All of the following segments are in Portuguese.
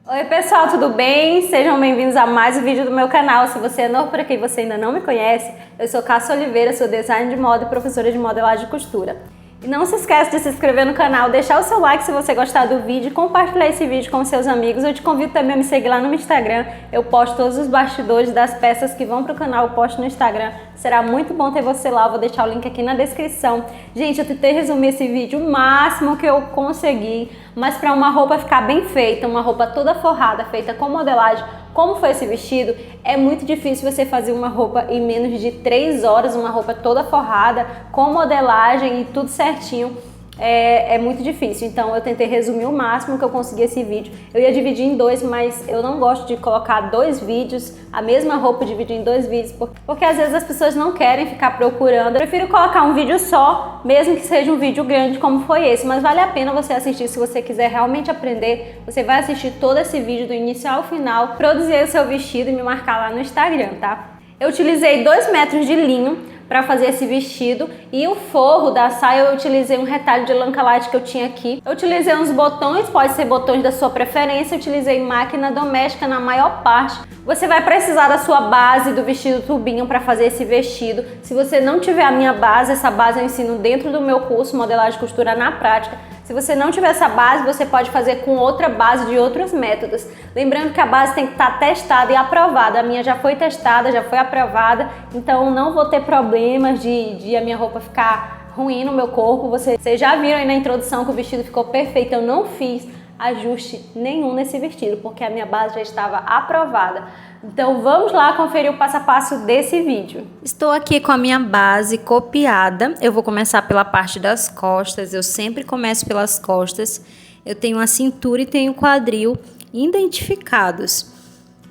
Oi pessoal, tudo bem? Sejam bem-vindos a mais um vídeo do meu canal. Se você é novo por aqui e você ainda não me conhece, eu sou Cássia Oliveira, sou designer de moda e professora de modelagem e costura. E não se esqueça de se inscrever no canal, deixar o seu like se você gostar do vídeo, compartilhar esse vídeo com seus amigos. Eu te convido também a me seguir lá no Instagram, eu posto todos os bastidores das peças que vão para o canal, eu posto no Instagram. Será muito bom ter você lá, eu vou deixar o link aqui na descrição. Gente, eu tentei resumir esse vídeo o máximo que eu consegui, mas para uma roupa ficar bem feita, uma roupa toda forrada, feita com modelagem, como foi esse vestido, é muito difícil você fazer uma roupa em menos de 3 horas, uma roupa toda forrada, com modelagem e tudo certinho. É muito difícil, então eu tentei resumir o máximo que eu consegui esse vídeo. Eu ia dividir em dois, mas eu não gosto de colocar dois vídeos, a mesma roupa dividir em dois vídeos, porque às vezes as pessoas não querem ficar procurando. Eu prefiro colocar um vídeo só, mesmo que seja um vídeo grande como foi esse, mas vale a pena você assistir. Se você quiser realmente aprender, você vai assistir todo esse vídeo do início ao final, produzir o seu vestido e me marcar lá no Instagram, tá? Eu utilizei 2 metros de linho para fazer esse vestido e o forro da saia eu utilizei um retalho de lã calite que eu tinha aqui. Eu utilizei uns botões, pode ser botões da sua preferência, eu utilizei máquina doméstica na maior parte. Você vai precisar da sua base do vestido tubinho para fazer esse vestido. Se você não tiver a minha base, essa base eu ensino dentro do meu curso Modelagem e Costura na Prática. Se você não tiver essa base, você pode fazer com outra base de outros métodos. Lembrando que a base tem que estar testada e aprovada. A minha já foi testada, já foi aprovada, então não vou ter problemas de a minha roupa ficar ruim no meu corpo. Vocês já viram aí na introdução que o vestido ficou perfeito. Eu não fiz ajuste nenhum nesse vestido, porque a minha base já estava aprovada. Então vamos lá conferir o passo a passo desse vídeo. Estou aqui com a minha base copiada. Eu vou começar pela parte das costas. Eu sempre começo pelas costas. Eu tenho a cintura e tenho o quadril identificados.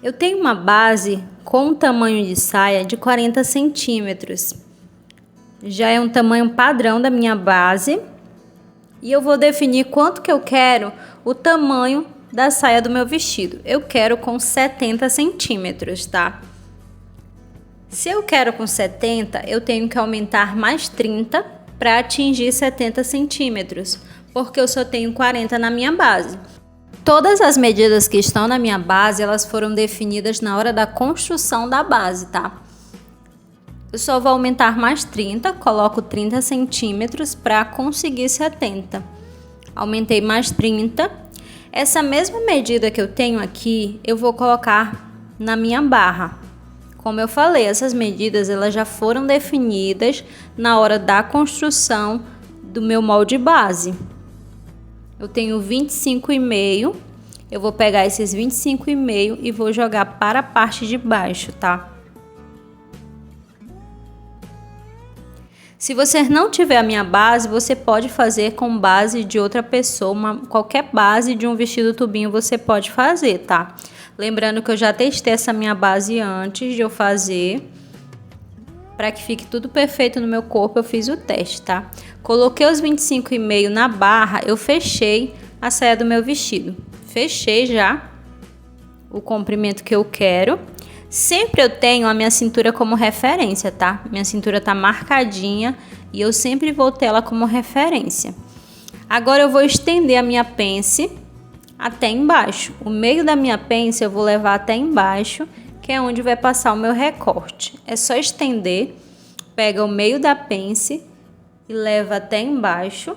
Eu tenho uma base com um tamanho de saia de 40 centímetros. Já é um tamanho padrão da minha base. E eu vou definir quanto que eu quero o tamanho da saia do meu vestido. Eu quero com 70 centímetros, tá? Se eu quero com 70, eu tenho que aumentar mais 30 para atingir 70 centímetros, porque eu só tenho 40 na minha base. Todas as medidas que estão na minha base, elas foram definidas na hora da construção da base, tá? Eu só vou aumentar mais 30, coloco 30 centímetros para conseguir 70. Aumentei mais 30. Essa mesma medida que eu tenho aqui, eu vou colocar na minha barra. Como eu falei, essas medidas elas já foram definidas na hora da construção do meu molde base. Eu tenho 25,5. Eu vou pegar esses 25,5 e vou jogar para a parte de baixo, tá? Se você não tiver a minha base, você pode fazer com base de outra pessoa, qualquer base de um vestido tubinho você pode fazer, tá? Lembrando que eu já testei essa minha base antes de eu fazer, para que fique tudo perfeito no meu corpo, eu fiz o teste, tá? Coloquei os 25,5 na barra, eu fechei a saia do meu vestido. Fechei já o comprimento que eu quero. Sempre eu tenho a minha cintura como referência, tá? Minha cintura tá marcadinha e eu sempre vou ter ela como referência. Agora eu vou estender a minha pence até embaixo. O meio da minha pence eu vou levar até embaixo, que é onde vai passar o meu recorte. É só estender, pega o meio da pence e leva até embaixo.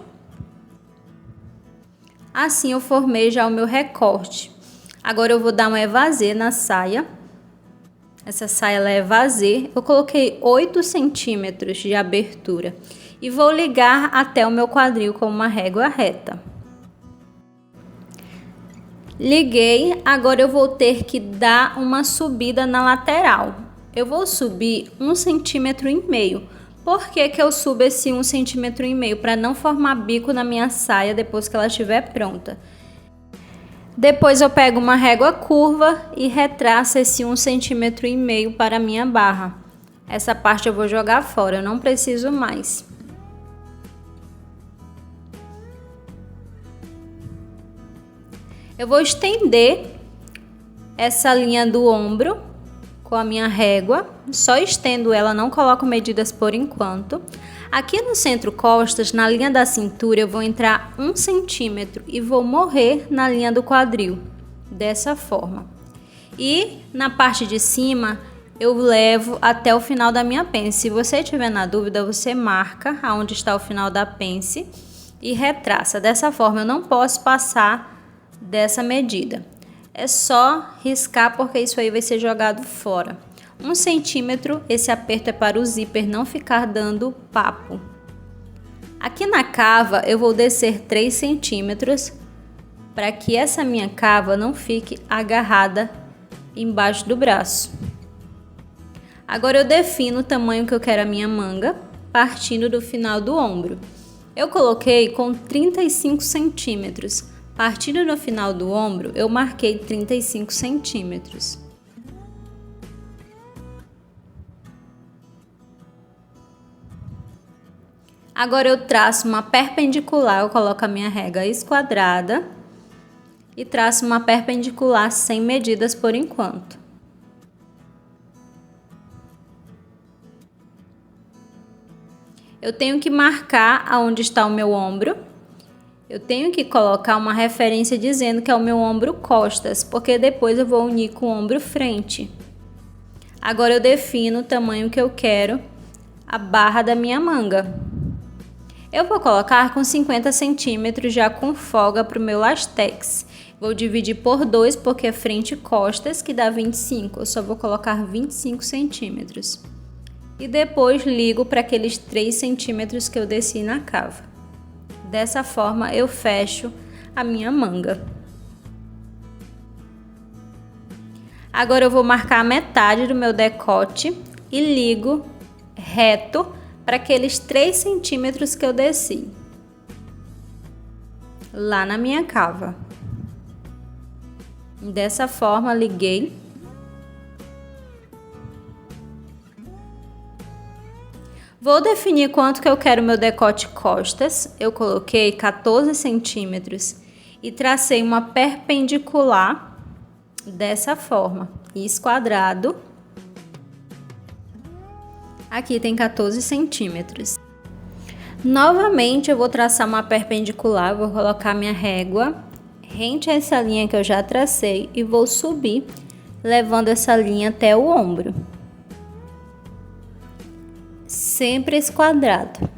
Assim eu formei já o meu recorte. Agora eu vou dar um evasê na saia. Essa saia ela é vazê, eu coloquei 8 centímetros de abertura e vou ligar até o meu quadril com uma régua reta. Liguei, agora eu vou ter que dar uma subida na lateral. Eu vou subir 1,5 centímetro. Por que que eu subo esse 1,5 centímetro? Para não formar bico na minha saia depois que ela estiver pronta. Depois eu pego uma régua curva e retraço esse 1,5 centímetro para a minha barra. Essa parte eu vou jogar fora, eu não preciso mais. Eu vou estender essa linha do ombro com a minha régua. Só estendo ela, não coloco medidas por enquanto. Aqui no centro costas, na linha da cintura, eu vou entrar 1 centímetro e vou morrer na linha do quadril. dessa forma. E na parte de cima eu levo até o final da minha pence. Se você tiver na dúvida, você marca aonde está o final da pence e retraça. Dessa forma eu não posso passar dessa medida. É só riscar porque isso aí vai ser jogado fora. 1 centímetro, esse aperto é para o zíper não ficar dando papo. Aqui na cava eu vou descer 3 centímetros para que essa minha cava não fique agarrada embaixo do braço. Agora eu defino o tamanho que eu quero a minha manga, partindo do final do ombro. Eu coloquei com 35 centímetros. Partindo do final do ombro, eu marquei 35 centímetros. Agora eu traço uma perpendicular, eu coloco a minha régua esquadrada e traço uma perpendicular sem medidas por enquanto. Eu tenho que marcar aonde está o meu ombro. Eu tenho que colocar uma referência dizendo que é o meu ombro costas, porque depois eu vou unir com o ombro frente. Agora eu defino o tamanho que eu quero, a barra da minha manga. Eu vou colocar com 50 centímetros já com folga para o meu lastex. Vou dividir por 2 porque é frente e costas que dá 25. Eu só vou colocar 25 centímetros. E depois ligo para aqueles 3 centímetros que eu desci na cava. Dessa forma eu fecho a minha manga. Agora eu vou marcar a metade do meu decote e ligo reto para aqueles 3 centímetros que eu desci lá na minha cava. Dessa forma liguei. Vou definir quanto que eu quero meu decote costas. Eu coloquei 14 centímetros e tracei uma perpendicular dessa forma, esquadrado. Aqui tem 14 centímetros. Novamente eu vou traçar uma perpendicular, vou colocar minha régua rente a essa linha que eu já tracei e vou subir, levando essa linha até o ombro. Sempre esquadrado.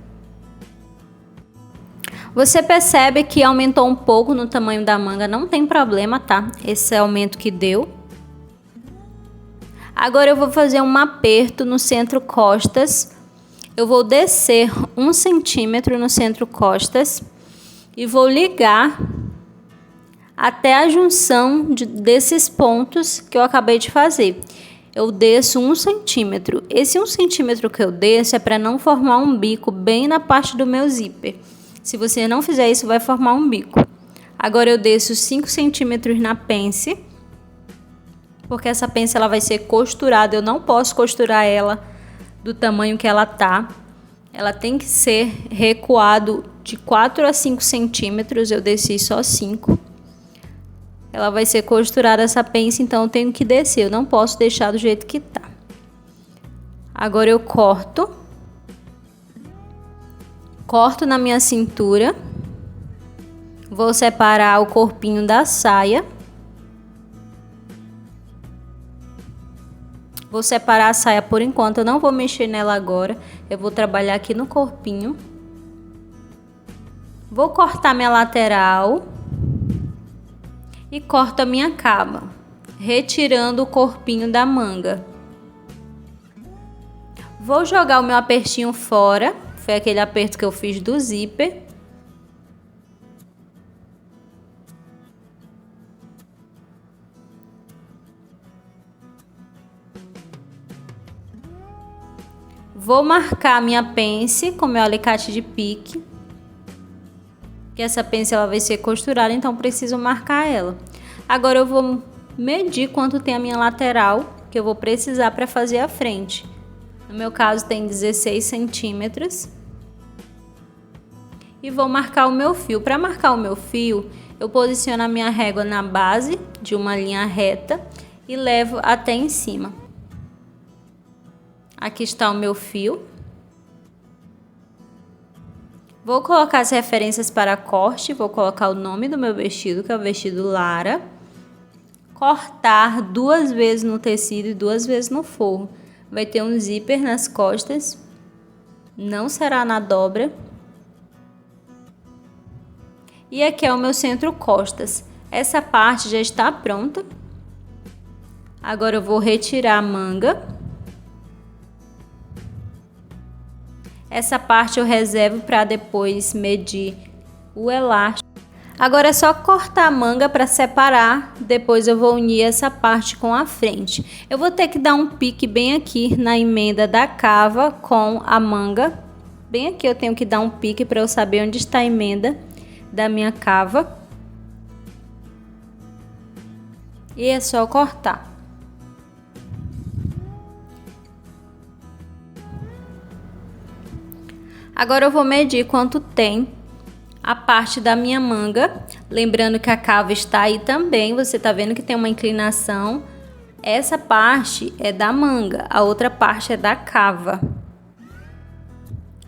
Você percebe que aumentou um pouco no tamanho da manga, não tem problema, tá? Esse aumento que deu. Agora eu vou fazer um aperto no centro costas. Eu vou descer 1 centímetro no centro costas e vou ligar até a junção desses pontos que eu acabei de fazer. Eu desço 1 centímetro. Esse 1 centímetro que eu desço é para não formar um bico bem na parte do meu zíper. Se você não fizer isso, vai formar um bico. Agora eu desço 5 centímetros na pence, porque essa pence ela vai ser costurada. Eu não posso costurar ela do tamanho que ela tá. Ela tem que ser recuado de 4 a 5 centímetros. Eu desci só 5. Ela vai ser costurada essa pence, então eu tenho que descer. Eu não posso deixar do jeito que tá. Agora eu corto. Corto na minha cintura. Vou separar o corpinho da saia. Vou separar a saia por enquanto. Eu não vou mexer nela agora. Eu vou trabalhar aqui no corpinho. Vou cortar minha lateral. E corto a minha cava, retirando o corpinho da manga. Vou jogar o meu apertinho fora, foi aquele aperto que eu fiz do zíper. Vou marcar a minha pence com meu alicate de pique. Que essa pence ela vai ser costurada, então preciso marcar ela. Agora eu vou medir quanto tem a minha lateral, que eu vou precisar para fazer a frente. No meu caso tem 16 centímetros. E vou marcar o meu fio. Para marcar o meu fio, eu posiciono a minha régua na base de uma linha reta e levo até em cima. Aqui está o meu fio. Vou colocar as referências para corte, vou colocar o nome do meu vestido, que é o vestido Lara. cortar 2 vezes no tecido e 2 vezes no forro. Vai ter um zíper nas costas, não será na dobra. E aqui é o meu centro costas. Essa parte já está pronta. Agora eu vou retirar a manga. Essa parte eu reservo para depois medir o elástico. Agora é só cortar a manga para separar, depois eu vou unir essa parte com a frente. Eu vou ter que dar um pique bem aqui na emenda da cava com a manga. Bem aqui eu tenho que dar um pique para eu saber onde está a emenda da minha cava. E é só cortar. Agora eu vou medir quanto tem a parte da minha manga, lembrando que a cava está aí também, você tá vendo que tem uma inclinação. Essa parte é da manga, a outra parte é da cava.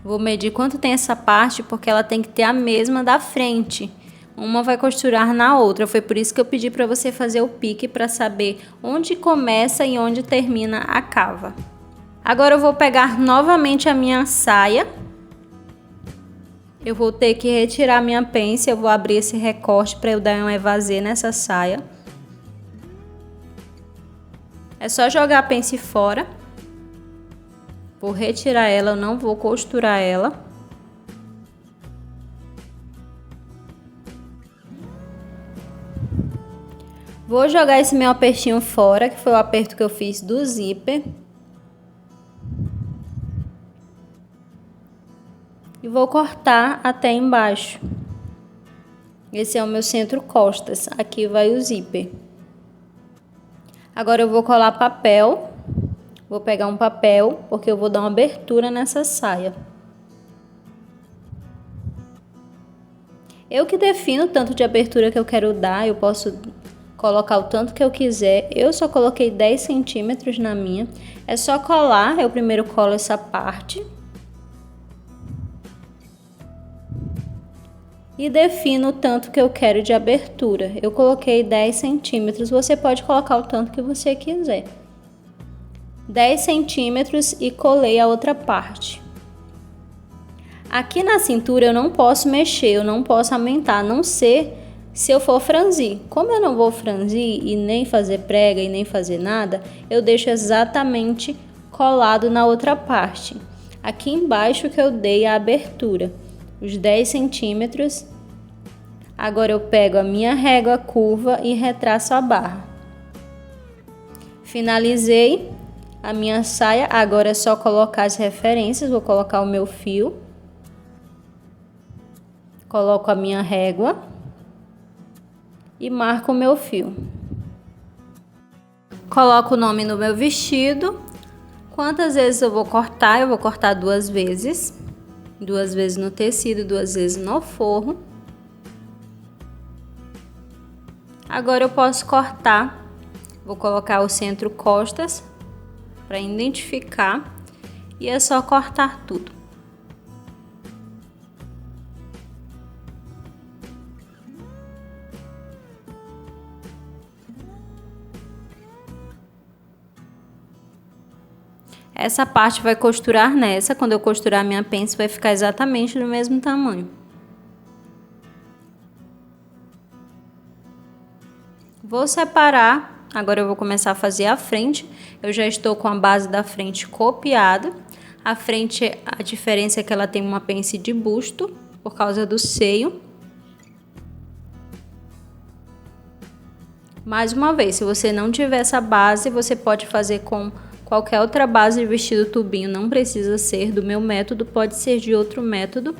Vou medir quanto tem essa parte, porque ela tem que ter a mesma da frente. Uma vai costurar na outra, foi por isso que eu pedi para você fazer o pique para saber onde começa e onde termina a cava. Agora eu vou pegar novamente a minha saia. Eu vou ter que retirar minha pence, eu vou abrir esse recorte para eu dar um evasê nessa saia. É só jogar a pence fora. Vou retirar ela, eu não vou costurar ela. Vou jogar esse meu apertinho fora, que foi o aperto que eu fiz do zíper. E vou cortar até embaixo. Esse é o meu centro costas, aqui vai o zíper. Agora eu vou colar papel, vou pegar um papel, porque eu vou dar uma abertura nessa saia. Eu que defino o tanto de abertura que eu quero dar, eu posso colocar o tanto que eu quiser. Eu só coloquei 10 centímetros na minha. É só colar, eu primeiro colo essa parte. E defino o tanto que eu quero de abertura. Eu coloquei 10 centímetros, você pode colocar o tanto que você quiser. 10 centímetros e colei a outra parte. Aqui na cintura eu não posso mexer, eu não posso aumentar, a não ser se eu for franzir. Como eu não vou franzir e nem fazer prega e nem fazer nada, eu deixo exatamente colado na outra parte. Aqui embaixo que eu dei a abertura. Os 10 centímetros. Agora eu pego a minha régua curva e retraço a barra. Finalizei a minha saia. Agora é só colocar as referências. Vou colocar o meu fio. Coloco a minha régua. E marco o meu fio. Coloco o nome no meu vestido. Quantas vezes eu vou cortar? Eu vou cortar 2 vezes. 2 vezes no tecido, 2 vezes no forro. Agora eu posso cortar. Vou colocar o centro costas para identificar e é só cortar tudo. Essa parte vai costurar nessa, quando eu costurar minha pence vai ficar exatamente do mesmo tamanho. Vou separar, agora eu vou começar a fazer a frente. Eu já estou com a base da frente copiada. A frente, a diferença é que ela tem uma pence de busto, por causa do seio. Mais uma vez, se você não tiver essa base, você pode fazer com qualquer outra base de vestido tubinho, não precisa ser do meu método, pode ser de outro método.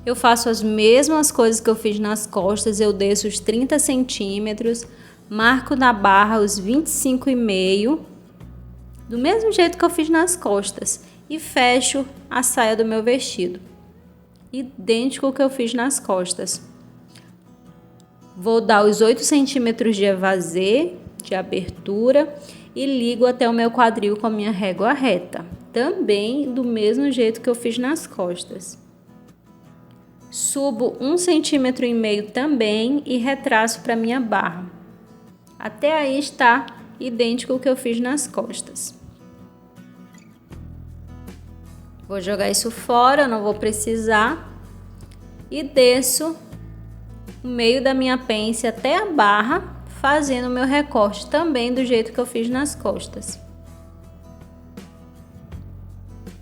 Eu faço as mesmas coisas que eu fiz nas costas, eu desço os 30 centímetros, marco na barra os 25,5, do mesmo jeito que eu fiz nas costas, e fecho a saia do meu vestido, idêntico ao que eu fiz nas costas. Vou dar os 8 centímetros de evasê, de abertura, e ligo até o meu quadril com a minha régua reta, também do mesmo jeito que eu fiz nas costas. Subo 1,5 centímetro também e retraço para minha barra. Até aí está idêntico ao que eu fiz nas costas. Vou jogar isso fora, não vou precisar. E desço o meio da minha pence até a barra, fazendo o meu recorte também do jeito que eu fiz nas costas.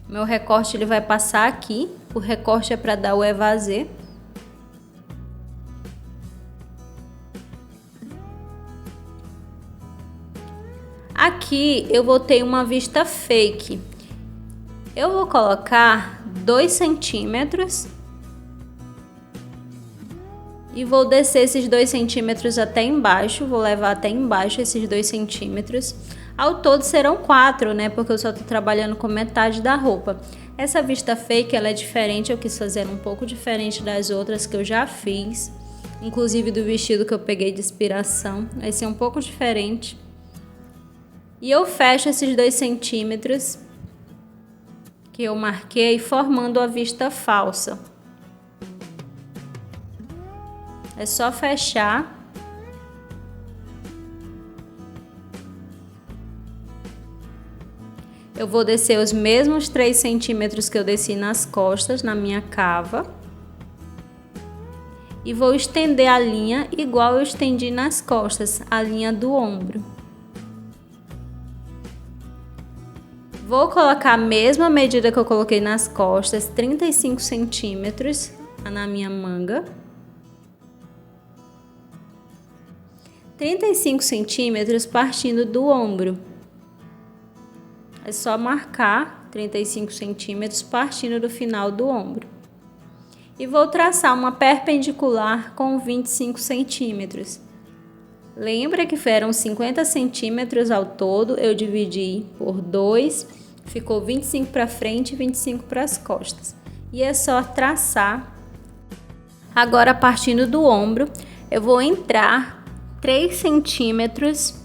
Meu recorte ele vai passar aqui, o recorte é para dar o evasê. Aqui eu vou ter uma vista fake. Eu vou colocar 2 centímetros e vou descer esses 2 centímetros até embaixo, vou levar até embaixo esses 2 centímetros. Ao todo serão 4, né? Porque eu só tô trabalhando com metade da roupa. Essa vista fake, ela é diferente, eu quis fazer um pouco diferente das outras que eu já fiz. Inclusive do vestido que eu peguei de inspiração, vai ser um pouco diferente. E eu fecho esses 2 centímetros que eu marquei, formando a vista falsa. É só fechar. Eu vou descer os mesmos 3 centímetros que eu desci nas costas, na minha cava. E vou estender a linha igual eu estendi nas costas, a linha do ombro. Vou colocar a mesma medida que eu coloquei nas costas, 35 centímetros na minha manga. 35 centímetros partindo do ombro. É só marcar 35 centímetros partindo do final do ombro. E vou traçar uma perpendicular com 25 centímetros. Lembra que eram 50 centímetros ao todo, eu dividi por 2, ficou 25 para frente e 25 para as costas. E é só traçar. Agora, partindo do ombro, eu vou entrar 3 centímetros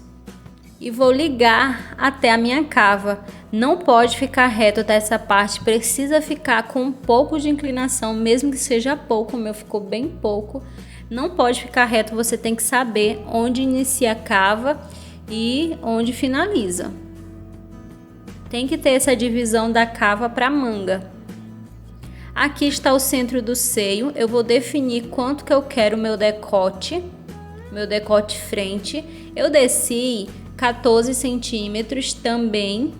e vou ligar até a minha cava. Não pode ficar reto até essa parte, precisa ficar com um pouco de inclinação, mesmo que seja pouco, o meu ficou bem pouco. Não pode ficar reto, você tem que saber onde inicia a cava e onde finaliza. Tem que ter essa divisão da cava para manga. Aqui está o centro do seio, eu vou definir quanto que eu quero meu decote frente. Eu desci 14 centímetros também.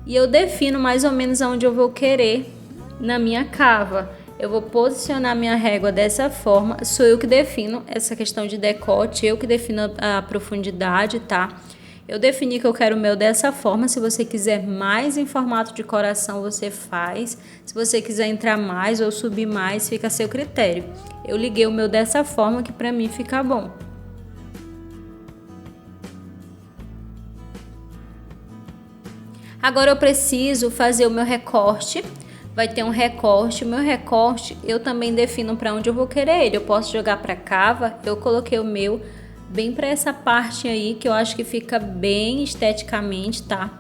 E eu defino mais ou menos aonde eu vou querer na minha cava. Eu vou posicionar minha régua dessa forma. Sou eu que defino essa questão de decote, eu que defino a profundidade, tá? Eu defini que eu quero o meu dessa forma. Se você quiser mais em formato de coração, você faz. Se você quiser entrar mais ou subir mais, fica a seu critério. Eu liguei o meu dessa forma que pra mim fica bom. Agora eu preciso fazer o meu recorte. Vai ter um recorte. O meu recorte eu também defino para onde eu vou querer ele. Eu posso jogar para cava. Eu coloquei o meu bem para essa parte aí que eu acho que fica bem esteticamente, tá?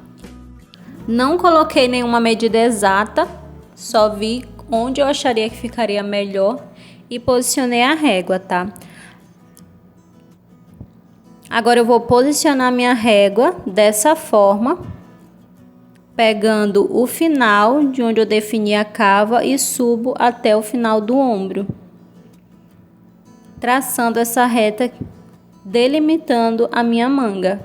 Não coloquei nenhuma medida exata. Só vi onde eu acharia que ficaria melhor e posicionei a régua, tá? Agora eu vou posicionar minha régua dessa forma, pegando o final de onde eu defini a cava e subo até o final do ombro, traçando essa reta, delimitando a minha manga.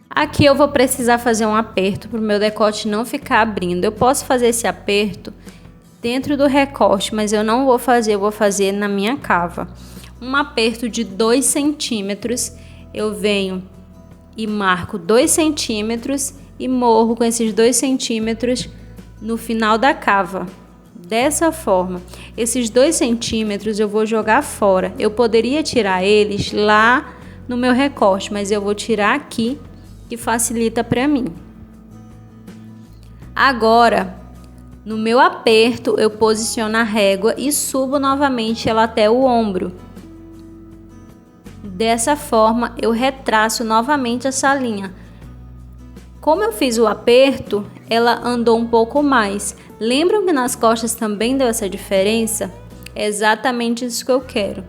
Aqui eu vou precisar fazer um aperto para o meu decote não ficar abrindo. Eu posso fazer esse aperto dentro do recorte, mas eu não vou fazer, eu vou fazer na minha cava. Um aperto de 2 centímetros, eu venho e marco 2 centímetros e morro com esses 2 centímetros no final da cava. Dessa forma, esses 2 centímetros eu vou jogar fora. Eu poderia tirar eles lá no meu recorte, mas eu vou tirar aqui, que facilita para mim. Agora, no meu aperto, eu posiciono a régua e subo novamente ela até o ombro. Dessa forma, eu retraço novamente essa linha. Como eu fiz o aperto, ela andou um pouco mais. Lembram que nas costas também deu essa diferença? É exatamente isso que eu quero.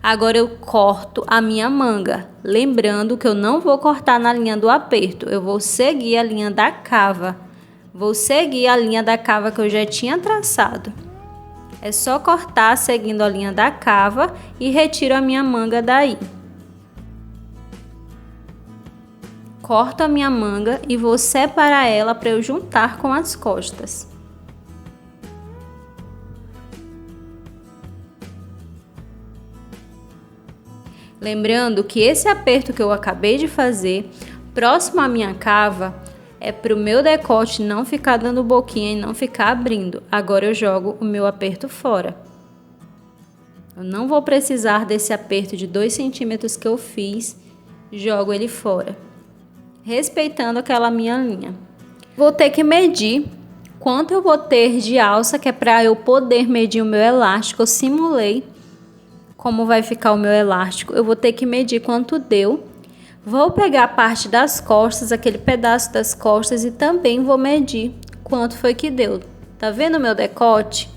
Agora eu corto a minha manga, lembrando que eu não vou cortar na linha do aperto, eu vou seguir a linha da cava. Vou seguir a linha da cava que eu já tinha traçado. É só cortar seguindo a linha da cava e retiro a minha manga daí. Corto a minha manga e vou separar ela para eu juntar com as costas. Lembrando que esse aperto que eu acabei de fazer, próximo à minha cava, é para o meu decote não ficar dando boquinha e não ficar abrindo. Agora eu jogo o meu aperto fora. Eu não vou precisar desse aperto de 2 centímetros que eu fiz, jogo ele fora, respeitando aquela minha linha. Vou ter que medir quanto eu vou ter de alça, que é para eu poder medir o meu elástico. Eu simulei como vai ficar o meu elástico. Eu vou ter que medir quanto deu. Vou pegar a parte das costas, aquele pedaço das costas, e também vou medir quanto foi que deu. Tá vendo o meu decote?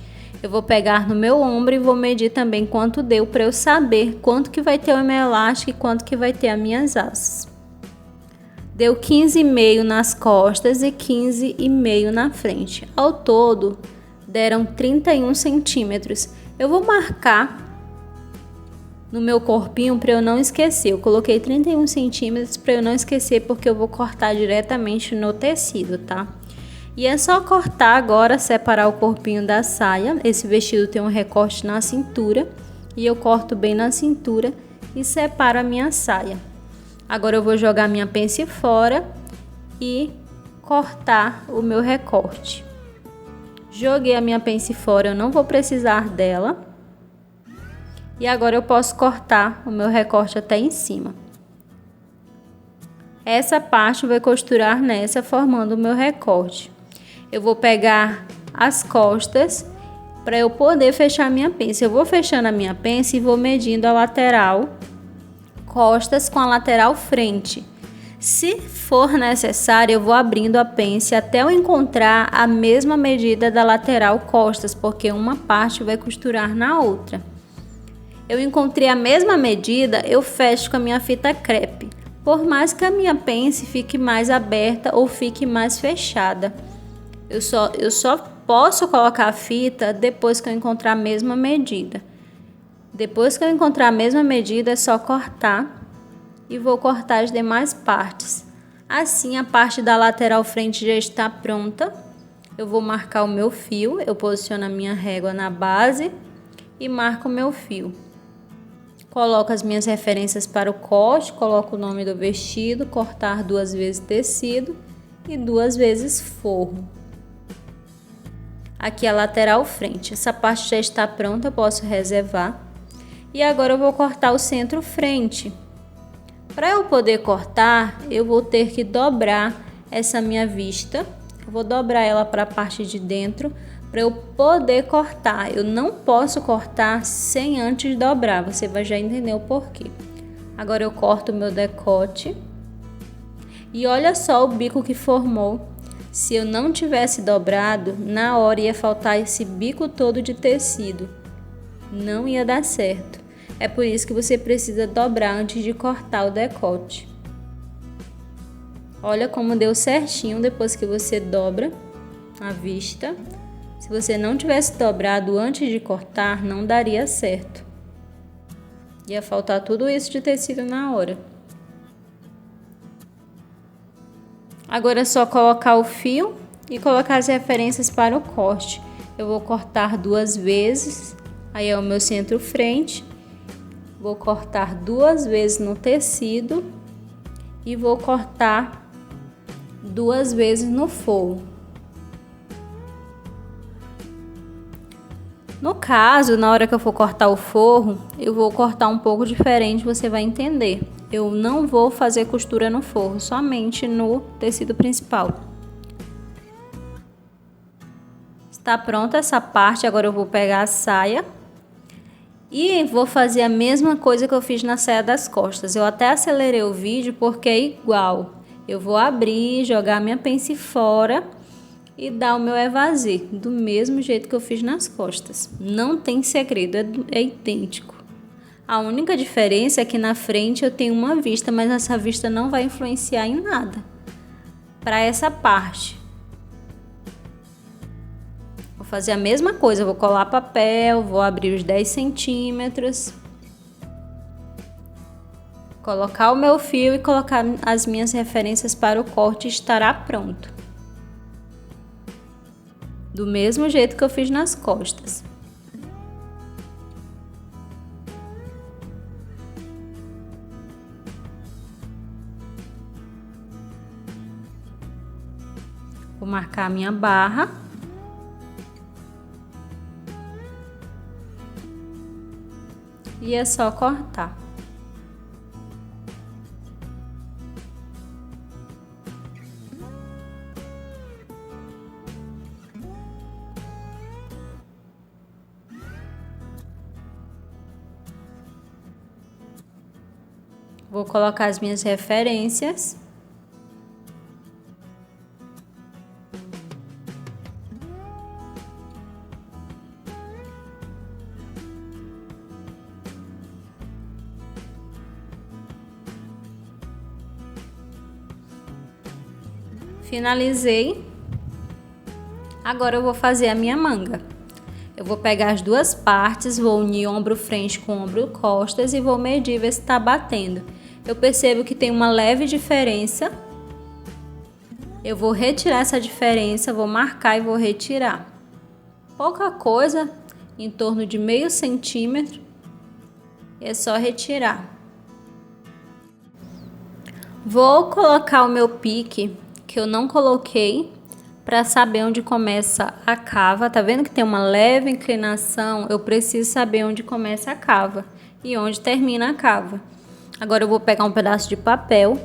Eu vou pegar no meu ombro e vou medir também quanto deu, para eu saber quanto que vai ter o meu elástico e quanto que vai ter as minhas alças. Deu 15,5 nas costas e 15,5 na frente. Ao todo, deram 31 centímetros. Eu vou marcar no meu corpinho para eu não esquecer. Eu coloquei 31 centímetros para eu não esquecer, porque eu vou cortar diretamente no tecido, tá? E é só cortar agora, separar o corpinho da saia. Esse vestido tem um recorte na cintura e eu corto bem na cintura e separo a minha saia. Agora eu vou jogar minha pence fora e cortar o meu recorte. Joguei a minha pence fora, eu não vou precisar dela. E agora eu posso cortar o meu recorte até em cima. Essa parte vai costurar nessa, formando o meu recorte. Eu vou pegar as costas para eu poder fechar a minha pence. Eu vou fechando a minha pence e vou medindo a lateral costas com a lateral frente. Se for necessário, eu vou abrindo a pence até eu encontrar a mesma medida da lateral costas, porque uma parte vai costurar na outra. Eu encontrei a mesma medida, eu fecho com a minha fita crepe, por mais que a minha pence fique mais aberta ou fique mais fechada. Eu só posso colocar a fita depois que eu encontrar a mesma medida. Depois que eu encontrar a mesma medida, é só cortar e vou cortar as demais partes. Assim, a parte da lateral frente já está pronta. Eu vou marcar o meu fio, eu posiciono a minha régua na base e marco o meu fio. Coloco as minhas referências para o corte, coloco o nome do vestido, cortar 2 vezes tecido e 2 vezes forro. Aqui a lateral frente, essa parte já está pronta, eu posso reservar. E agora eu vou cortar o centro frente. Para eu poder cortar, eu vou ter que dobrar essa minha vista. Eu vou dobrar ela para a parte de dentro, para eu poder cortar. Eu não posso cortar sem antes dobrar, você vai já entender o porquê. Agora eu corto o meu decote. E olha só o bico que formou. Se eu não tivesse dobrado, na hora ia faltar esse bico todo de tecido. Não ia dar certo. É por isso que você precisa dobrar antes de cortar o decote. Olha como deu certinho depois que você dobra a vista. Se você não tivesse dobrado antes de cortar, não daria certo. Ia faltar tudo isso de tecido na hora. Agora é só colocar o fio e colocar as referências para o corte. Eu vou cortar 2 vezes, aí é o meu centro frente. Vou cortar 2 vezes no tecido e vou cortar 2 vezes no forro. No caso, na hora que eu for cortar o forro, eu vou cortar um pouco diferente, você vai entender. Eu não vou fazer costura no forro, somente no tecido principal. Está pronta essa parte, agora eu vou pegar a saia e vou fazer a mesma coisa que eu fiz na saia das costas. Eu até acelerei o vídeo porque é igual. Eu vou abrir, jogar minha pence fora e dar o meu evasê, do mesmo jeito que eu fiz nas costas. Não tem segredo, é idêntico. A única diferença é que na frente eu tenho uma vista, mas essa vista não vai influenciar em nada para essa parte. Vou fazer a mesma coisa, vou colar papel, vou abrir os 10 centímetros, colocar o meu fio e colocar as minhas referências para o corte, estará pronto. Do mesmo jeito que eu fiz nas costas. Vou marcar a minha barra. E é só cortar. Vou colocar as minhas referências. Finalizei. Agora eu vou fazer a minha manga. Eu vou pegar as duas partes, vou unir ombro frente com ombro costas e vou medir, ver se está batendo. Eu percebo que tem uma leve diferença. Eu vou retirar essa diferença, vou marcar e vou retirar. Pouca coisa, em torno de meio centímetro. É só retirar. Vou colocar o meu pique, que eu não coloquei, para saber onde começa a cava. Tá vendo que tem uma leve inclinação? Eu preciso saber onde começa a cava e onde termina a cava. Agora eu vou pegar um pedaço de papel,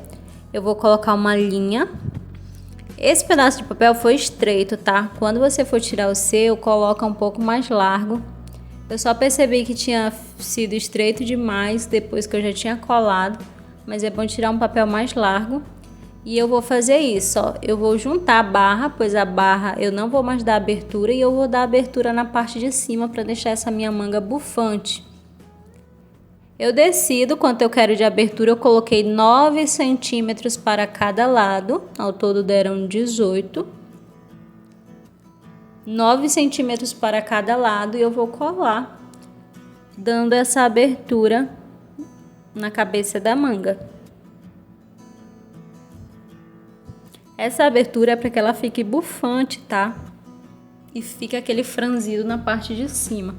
eu vou colocar uma linha. Esse pedaço de papel foi estreito, tá? Quando você for tirar o seu, coloca um pouco mais largo. Eu só percebi que tinha sido estreito demais depois que eu já tinha colado, mas é bom tirar um papel mais largo. E eu vou fazer isso, ó. Eu vou juntar a barra, pois a barra eu não vou mais dar abertura e eu vou dar abertura na parte de cima para deixar essa minha manga bufante. Eu decido quanto eu quero de abertura, eu coloquei 9 centímetros para cada lado, ao todo deram 18. 9 centímetros para cada lado e eu vou colar, dando essa abertura na cabeça da manga. Essa abertura é para que ela fique bufante, tá? E fique aquele franzido na parte de cima.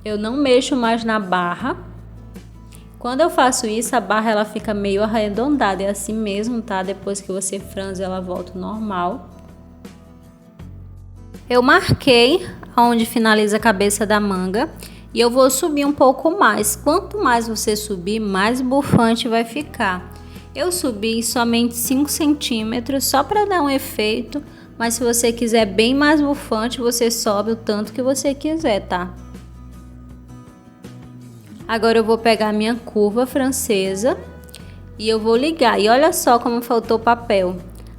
Eu não mexo mais na barra. Quando eu faço isso, a barra ela fica meio arredondada, é assim mesmo, tá? Depois que você franze, ela volta ao normal. Eu marquei onde finaliza a cabeça da manga e eu vou subir um pouco mais. Quanto mais você subir, mais bufante vai ficar. Eu subi somente 5 centímetros só para dar um efeito, mas se você quiser bem mais bufante, você sobe o tanto que você quiser, tá? Agora eu vou pegar a minha curva francesa e eu vou ligar. E olha só como faltou papel.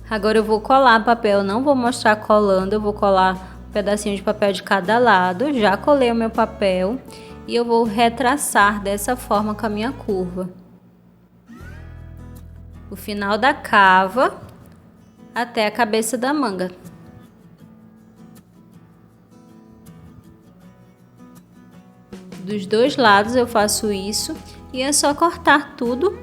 Agora eu vou colar papel, não vou mostrar colando, eu vou colar um pedacinho de papel de cada lado. Já colei o meu papel e eu vou retraçar dessa forma com a minha curva. O final da cava até a cabeça da manga. Dos dois lados eu faço isso e é só cortar tudo.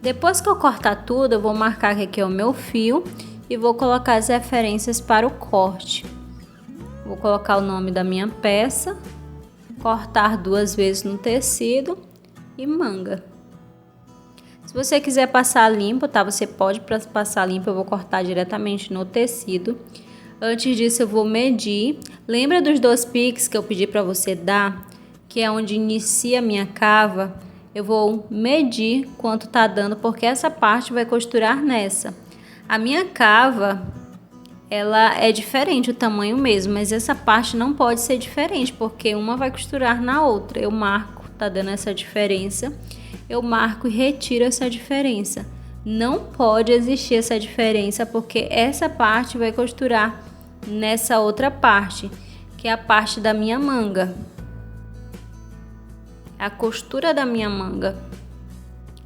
Depois que eu cortar tudo, eu vou marcar que aqui é o meu fio e vou colocar as referências para o corte. Vou colocar o nome da minha peça, cortar 2 vezes no tecido e manga. Se você quiser passar limpo, tá? Você pode passar limpo, eu vou cortar diretamente no tecido. Antes disso eu vou medir. Lembra dos 2 piques que eu pedi para você dar? Que é onde inicia a minha cava. Eu vou medir quanto tá dando, porque essa parte vai costurar nessa. A minha cava, ela é diferente o tamanho mesmo, mas essa parte não pode ser diferente, porque uma vai costurar na outra. Eu marco, tá dando essa diferença, eu marco e retiro essa diferença. Não pode existir essa diferença, porque essa parte vai costurar nessa outra parte, que é a parte da minha manga. A costura da minha manga.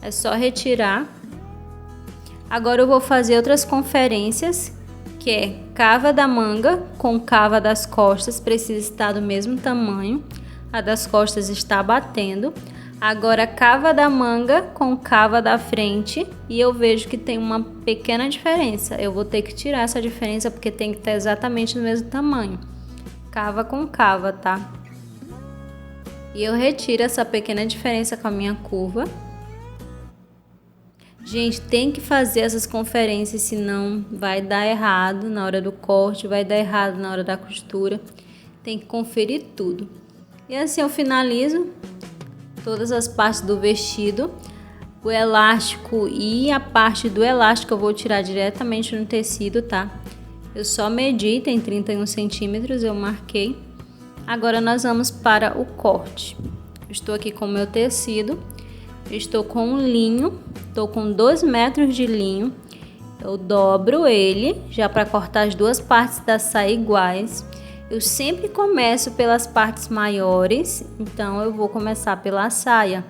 É só retirar. Agora eu vou fazer outras conferências, que é cava da manga com cava das costas, precisa estar do mesmo tamanho. A das costas está batendo. Agora cava da manga com cava da frente e eu vejo que tem uma pequena diferença. Eu vou ter que tirar essa diferença porque tem que estar exatamente do mesmo tamanho. Cava com cava, tá? E eu retiro essa pequena diferença com a minha curva. Gente, tem que fazer essas conferências, senão vai dar errado na hora do corte, vai dar errado na hora da costura. Tem que conferir tudo. E assim eu finalizo todas as partes do vestido. O elástico e a parte do elástico eu vou tirar diretamente no tecido, tá? Eu só medi, tem 31 centímetros, eu marquei. Agora nós vamos para o corte. Estou aqui com o meu tecido. Estou com um linho, estou com 2 metros de linho, eu dobro ele, já para cortar as duas partes da saia iguais. Eu sempre começo pelas partes maiores, então eu vou começar pela saia.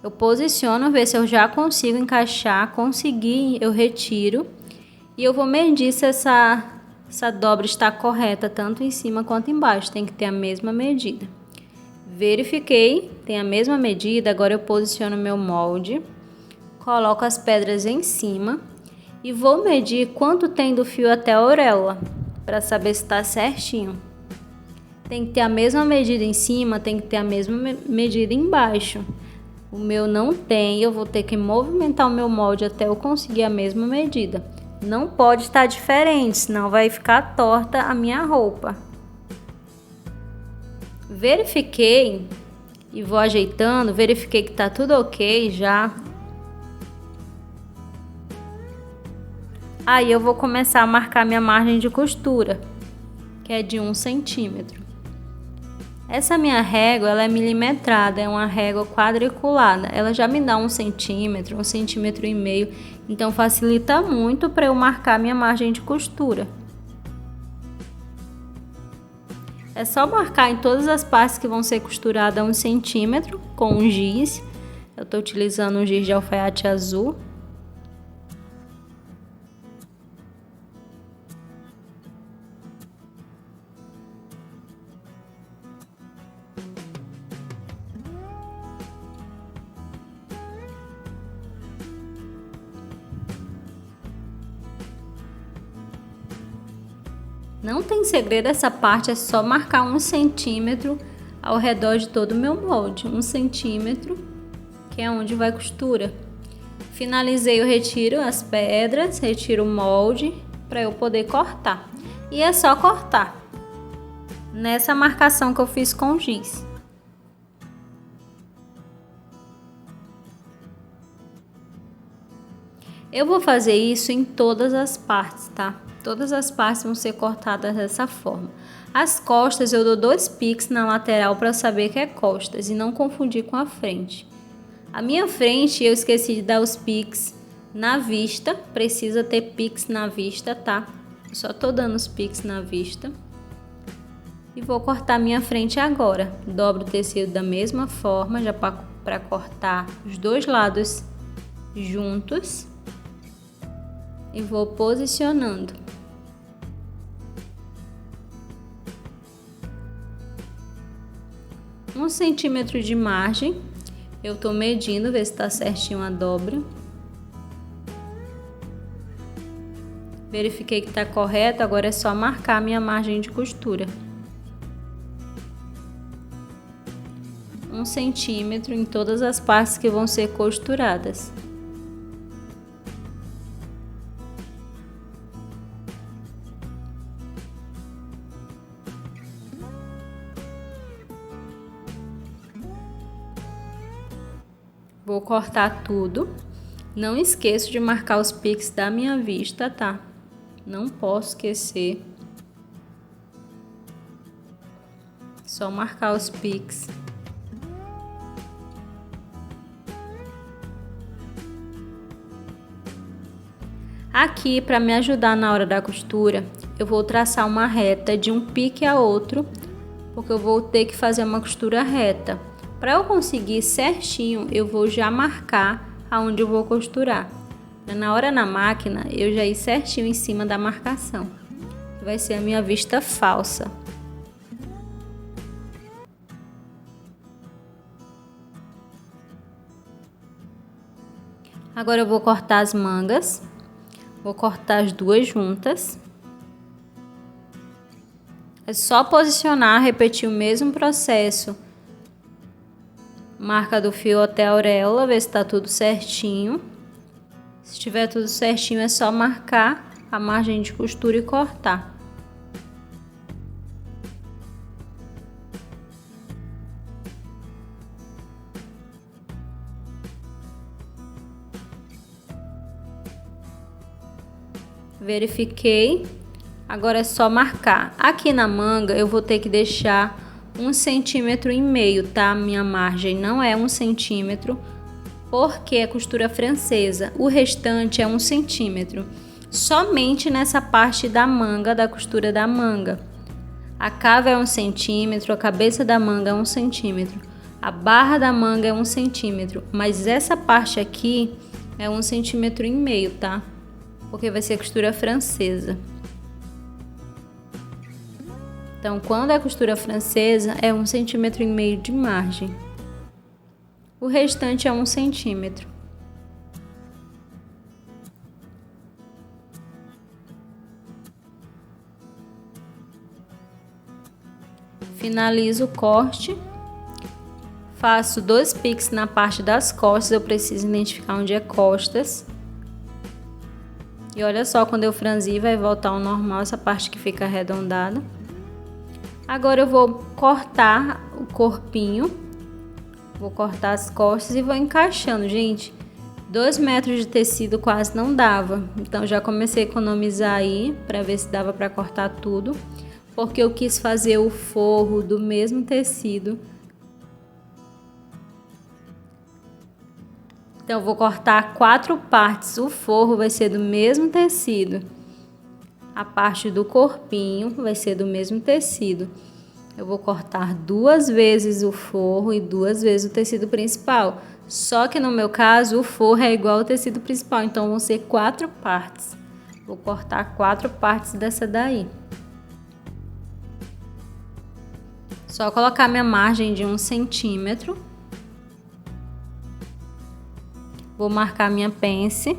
Eu posiciono, ver se eu já consigo encaixar, conseguir, eu retiro. E eu vou medir se essa dobra está correta, tanto em cima quanto embaixo, tem que ter a mesma medida. Verifiquei, tem a mesma medida, agora eu posiciono meu molde, coloco as pedras em cima e vou medir quanto tem do fio até a auréola, para saber se está certinho. Tem que ter a mesma medida em cima, tem que ter a mesma medida embaixo. O meu não tem, eu vou ter que movimentar o meu molde até eu conseguir a mesma medida. Não pode estar diferente, senão vai ficar torta a minha roupa. Verifiquei e vou ajeitando, verifiquei que tá tudo ok já. Aí eu vou começar a marcar minha margem de costura, que é de 1 centímetro. Essa minha régua, ela é milimetrada, é uma régua quadriculada. Ela já me dá 1 centímetro, 1,5 centímetros, então facilita muito para eu marcar minha margem de costura. É só marcar em todas as partes que vão ser costuradas 1 centímetro com um giz. Eu estou utilizando um giz de alfaiate azul. Não tem segredo essa parte, é só marcar 1 centímetro ao redor de todo o meu molde. 1 centímetro, que é onde vai costura. Finalizei, eu retiro as pedras, retiro o molde para eu poder cortar. E é só cortar nessa marcação que eu fiz com giz. Eu vou fazer isso em todas as partes, tá? Todas as partes vão ser cortadas dessa forma. As costas eu dou 2 piques na lateral para saber que é costas e não confundir com a frente. A minha frente eu esqueci de dar os piques na vista, precisa ter piques na vista, tá? Eu só tô dando os piques na vista. E vou cortar minha frente agora. Dobro o tecido da mesma forma, já para cortar os dois lados juntos. E vou posicionando. Um centímetro de margem, eu tô medindo, ver se tá certinho a dobra. Verifiquei que tá correto, agora é só marcar a minha margem de costura. 1 centímetro em todas as partes que vão ser costuradas. Vou cortar tudo. Não esqueço de marcar os piques da minha vista, tá? Não posso esquecer. Só marcar os piques. Aqui, para me ajudar na hora da costura, eu vou traçar uma reta de um pique a outro, porque eu vou ter que fazer uma costura reta. Para eu conseguir certinho, eu vou já marcar aonde eu vou costurar. Na hora na máquina, eu já ir certinho em cima da marcação. Vai ser a minha vista falsa. Agora eu vou cortar as mangas. Vou cortar as duas juntas. É só posicionar, repetir o mesmo processo. Marca do fio até a auréola, ver se está tudo certinho. Se estiver tudo certinho, é só marcar a margem de costura e cortar. Verifiquei. Agora é só marcar. Aqui na manga eu vou ter que deixar 1,5 cm, tá? Minha margem não é 1 cm, porque é costura francesa. O restante é 1 cm. Somente nessa parte da manga, da costura da manga. A cava é 1 cm, a cabeça da manga é 1 cm. A barra da manga é 1 cm, mas essa parte aqui é 1,5 cm, tá? Porque vai ser costura francesa. Então, quando é costura francesa, é 1,5 cm de margem. O restante é 1 cm. Finalizo o corte. Faço 2 piques na parte das costas. Eu preciso identificar onde é costas. E olha só, quando eu franzir, vai voltar ao normal essa parte que fica arredondada. Agora eu vou cortar o corpinho, vou cortar as costas e vou encaixando, gente. 2 metros de tecido quase não dava, então já comecei a economizar aí para ver se dava para cortar tudo, porque eu quis fazer o forro do mesmo tecido. Então eu vou cortar 4 partes, o forro vai ser do mesmo tecido. A parte do corpinho vai ser do mesmo tecido. Eu vou cortar 2 vezes o forro e 2 vezes o tecido principal. Só que no meu caso, o forro é igual ao tecido principal, então vão ser 4 partes. Vou cortar 4 partes dessa daí. Só colocar minha margem de 1 cm. Vou marcar minha pence.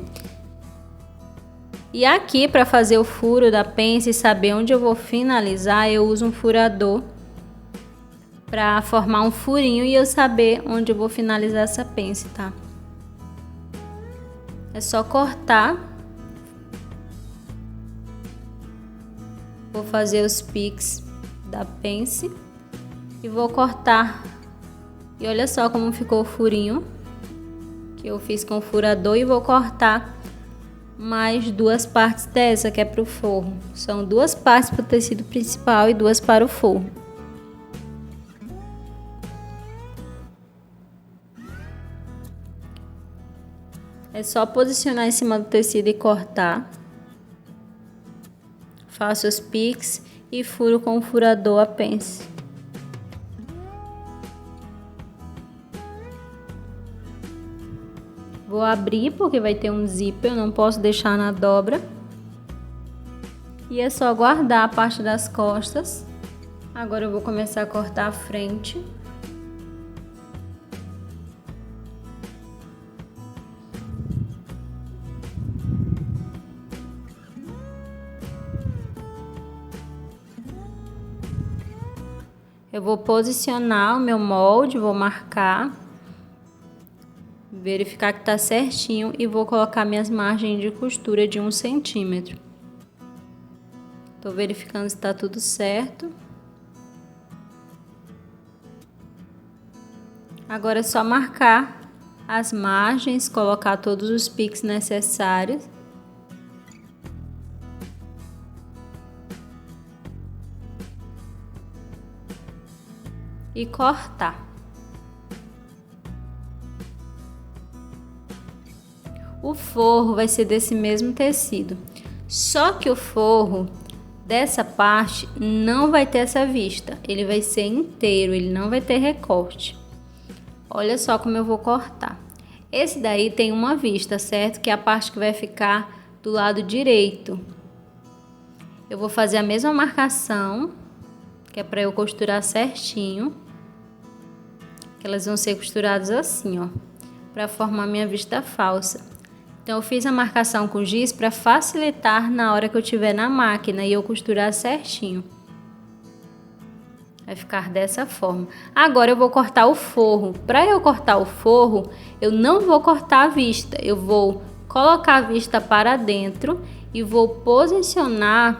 E aqui, para fazer o furo da pence e saber onde eu vou finalizar, eu uso um furador para formar um furinho e eu saber onde eu vou finalizar essa pence, tá? É só cortar. Vou fazer os piques da pence e vou cortar. E olha só como ficou o furinho que eu fiz com o furador, e vou cortar mais 2 partes dessa que é para o forro. São 2 partes para o tecido principal e 2 para o forro. É só posicionar em cima do tecido e cortar. Faço os piques e furo com o furador a pence. Vou abrir porque vai ter um zíper, eu não posso deixar na dobra. E é só guardar a parte das costas. Agora eu vou começar a cortar a frente. Eu vou posicionar o meu molde, vou marcar, verificar que tá certinho e vou colocar minhas margens de costura de 1 cm. Tô verificando se tá tudo certo. Agora é só marcar as margens, colocar todos os piques necessários. e cortar. O forro vai ser desse mesmo tecido, só que o forro dessa parte não vai ter essa vista, ele vai ser inteiro, ele não vai ter recorte. Olha só como eu vou cortar. Esse daí tem uma vista, certo? Que é a parte que vai ficar do lado direito. Eu vou fazer a mesma marcação, que é para eu costurar certinho. Que elas vão ser costuradas assim, ó, para formar minha vista falsa. Então eu fiz a marcação com giz para facilitar na hora que eu tiver na máquina e eu costurar certinho. Vai ficar dessa forma. Agora eu vou cortar o forro. Para eu cortar o forro, eu não vou cortar a vista. Eu vou colocar a vista para dentro e vou posicionar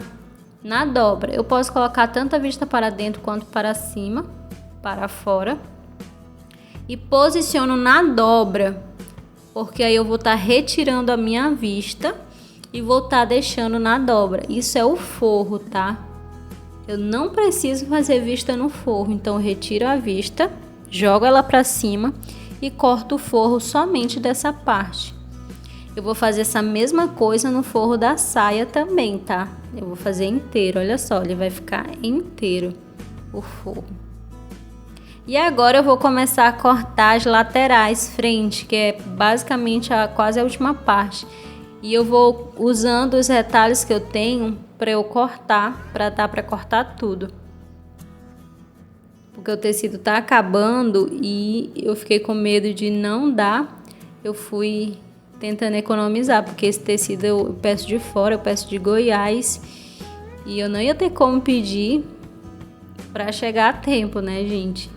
na dobra. Eu posso colocar tanto a vista para dentro quanto para cima, para fora. E posiciono na dobra, porque aí eu vou estar retirando a minha vista e vou estar deixando na dobra. Isso é o forro, tá? Eu não preciso fazer vista no forro, então eu retiro a vista, jogo ela para cima e corto o forro somente dessa parte. Eu vou fazer essa mesma coisa no forro da saia também, tá? Eu vou fazer inteiro, olha só, ele vai ficar inteiro o forro. E agora eu vou começar a cortar as laterais, frente, que é basicamente quase a última parte. E eu vou usando os retalhos que eu tenho para eu cortar, para dar para cortar tudo. Porque o tecido tá acabando e eu fiquei com medo de não dar. Eu fui tentando economizar, porque esse tecido eu peço de fora, eu peço de Goiás. E eu não ia ter como pedir para chegar a tempo, né, gente?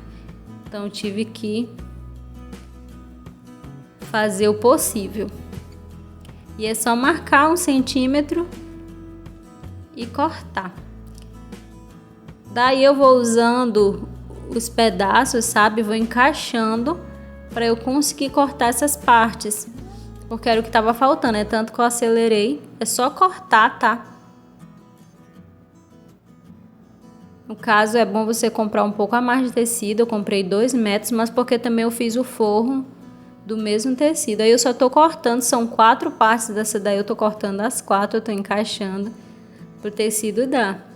Então tive que fazer o possível. E é só marcar 1 centímetro e cortar. Daí eu vou usando os pedaços, sabe? Vou encaixando para eu conseguir cortar essas partes. Porque era o que estava faltando, é tanto que eu acelerei. É só cortar, tá? No caso, é bom você comprar um pouco a mais de tecido. Eu comprei 2 metros, mas porque também eu fiz o forro do mesmo tecido. Aí eu só tô cortando, são 4 partes dessa daí, eu tô cortando as 4, eu tô encaixando pro tecido dar.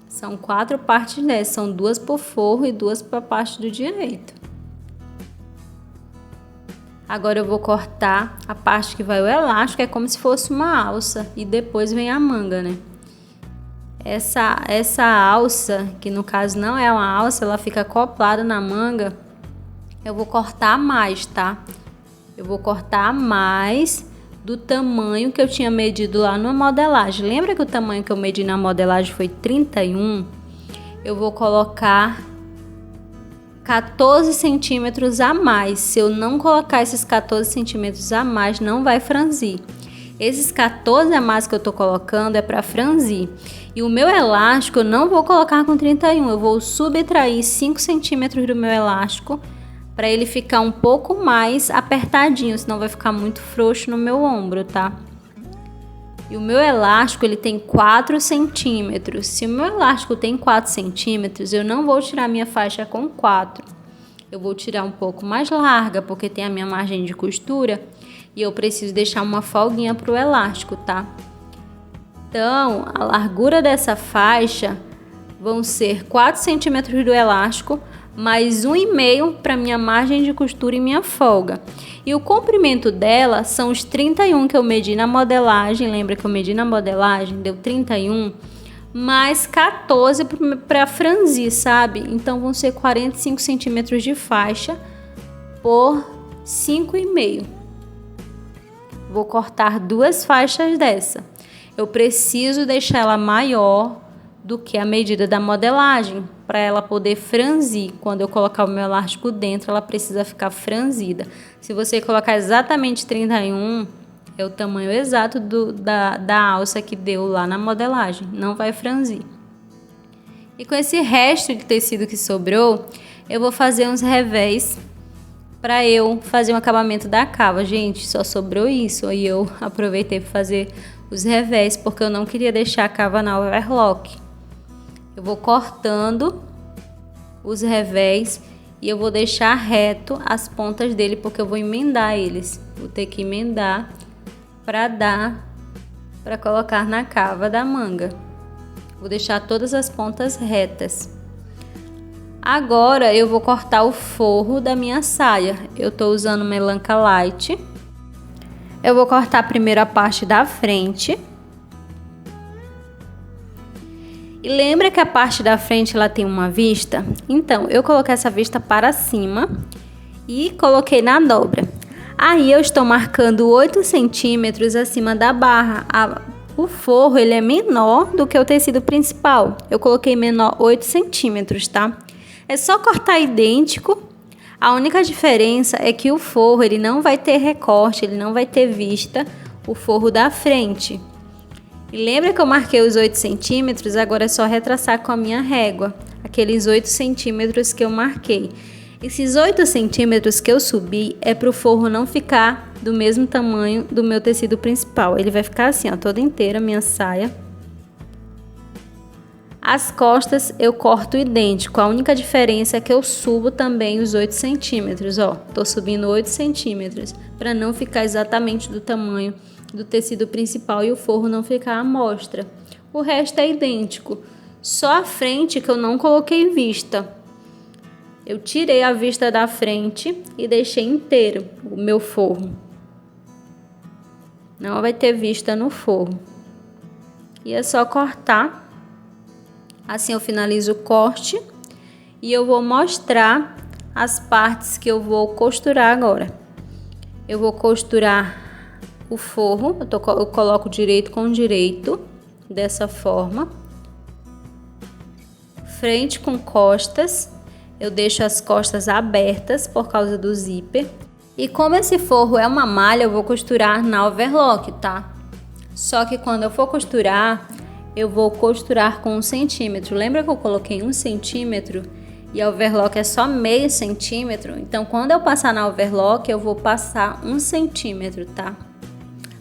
São 4 partes dessa, são 2 pro forro e 2 pra parte do direito. Agora eu vou cortar a parte que vai o elástico, é como se fosse uma alça, e depois vem a manga, né? Essa alça, que no caso não é uma alça, ela fica acoplada na manga, eu vou cortar mais, tá? Eu vou cortar mais do tamanho que eu tinha medido lá na modelagem. Lembra que o tamanho que eu medi na modelagem foi 31? Eu vou colocar 14 centímetros a mais. Se eu não colocar esses 14 centímetros a mais, não vai franzir. Esses 14 a mais que eu tô colocando é para franzir. E o meu elástico eu não vou colocar com 31, eu vou subtrair 5 centímetros do meu elástico para ele ficar um pouco mais apertadinho, senão vai ficar muito frouxo no meu ombro, tá? E o meu elástico, ele tem 4 centímetros. Se o meu elástico tem 4 centímetros, eu não vou tirar minha faixa com 4. Eu vou tirar um pouco mais larga, porque tem a minha margem de costura e eu preciso deixar uma folguinha pro elástico, tá? Então, a largura dessa faixa vão ser 4 centímetros do elástico, mais 1,5 para minha margem de costura e minha folga. E o comprimento dela são os 31 que eu medi na modelagem. Lembra que eu medi na modelagem? Deu 31, mais 14 para franzir, sabe? Então vão ser 45 centímetros de faixa por 5,5. Vou cortar 2 faixas dessa. Eu preciso deixar ela maior do que a medida da modelagem, para ela poder franzir. Quando eu colocar o meu elástico dentro, ela precisa ficar franzida. Se você colocar exatamente 31, é o tamanho exato da alça que deu lá na modelagem, não vai franzir. E com esse resto de tecido que sobrou, eu vou fazer uns revés para eu fazer um acabamento da cava. Gente, só sobrou isso, aí eu aproveitei para fazer os revés, porque eu não queria deixar a cava na overlock. Eu vou cortando os revés e eu vou deixar reto as pontas dele porque eu vou emendar eles. Vou ter que emendar para colocar na cava da manga. Vou deixar todas as pontas retas. Agora eu vou cortar o forro da minha saia. Eu tô usando melanca light. Eu vou cortar primeiro a parte da frente. E lembra que a parte da frente ela tem uma vista? Então, eu coloquei essa vista para cima e coloquei na dobra. Aí eu estou marcando 8 centímetros acima da barra. O forro ele é menor do que o tecido principal. Eu coloquei menor 8 centímetros, tá? É só cortar idêntico. A única diferença é que o forro ele não vai ter recorte, ele não vai ter vista, o forro da frente. E lembra que eu marquei os 8 centímetros? Agora é só retraçar com a minha régua, aqueles 8 centímetros que eu marquei. Esses 8 centímetros que eu subi é para o forro não ficar do mesmo tamanho do meu tecido principal. Ele vai ficar assim, ó, toda inteira a minha saia. As costas eu corto idêntico, a única diferença é que eu subo também os 8 centímetros, ó. Tô subindo 8 centímetros para não ficar exatamente do tamanho do tecido principal e o forro não ficar à mostra. O resto é idêntico, só a frente que eu não coloquei vista. Eu tirei a vista da frente e deixei inteiro o meu forro. Não vai ter vista no forro. E é só cortar. Assim eu finalizo o corte e eu vou mostrar as partes que eu vou costurar agora. Eu vou costurar o forro, eu coloco direito com direito, dessa forma. Frente com costas, eu deixo as costas abertas por causa do zíper. E como esse forro é uma malha, eu vou costurar na overlock, tá? Só que quando eu for costurar, eu vou costurar com 1 centímetro. Lembra que eu coloquei 1 centímetro e a overlock é só meio centímetro? Então, quando eu passar na overlock, eu vou passar 1 centímetro, tá?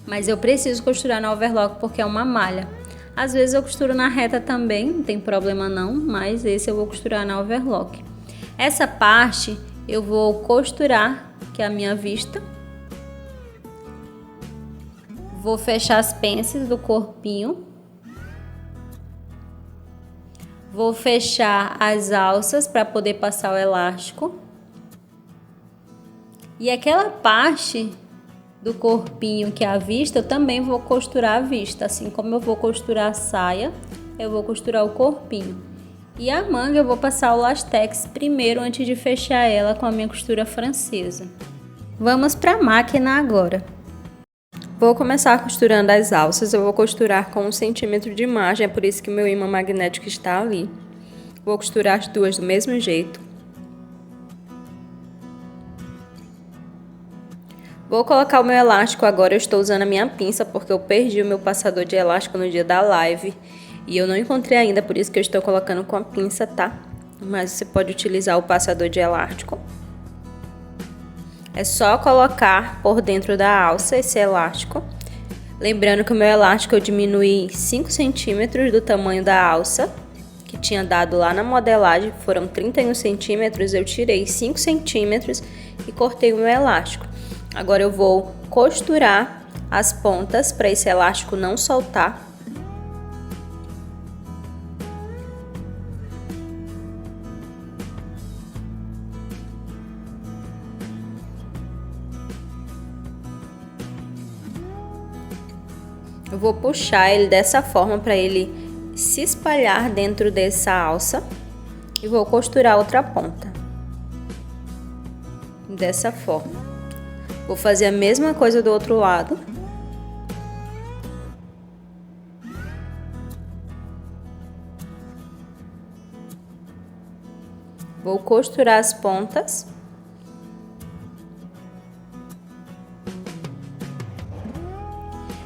Mas eu preciso costurar na overlock porque é uma malha. Às vezes eu costuro na reta também, não tem problema não, mas esse eu vou costurar na overlock. Essa parte eu vou costurar, que é a minha vista. Vou fechar as pences do corpinho. Vou fechar as alças para poder passar o elástico. E aquela parte do corpinho que é a vista, eu também vou costurar a vista. Assim como eu vou costurar a saia, eu vou costurar o corpinho. E a manga eu vou passar o lastex primeiro antes de fechar ela com a minha costura francesa. Vamos para a máquina agora. Vou começar costurando as alças, eu vou costurar com 1 centímetro de margem, é por isso que meu ímã magnético está ali. Vou costurar as duas do mesmo jeito. Vou colocar o meu elástico agora, eu estou usando a minha pinça porque eu perdi o meu passador de elástico no dia da live. E eu não encontrei ainda, por isso que eu estou colocando com a pinça, tá? Mas você pode utilizar o passador de elástico. É só colocar por dentro da alça esse elástico. Lembrando que o meu elástico eu diminuí 5 centímetros do tamanho da alça, que tinha dado lá na modelagem, foram 31 centímetros, eu tirei 5 centímetros e cortei o meu elástico. Agora eu vou costurar as pontas para esse elástico não soltar. Eu vou puxar ele dessa forma para ele se espalhar dentro dessa alça e vou costurar outra ponta. Dessa forma. Vou fazer a mesma coisa do outro lado. Vou costurar as pontas.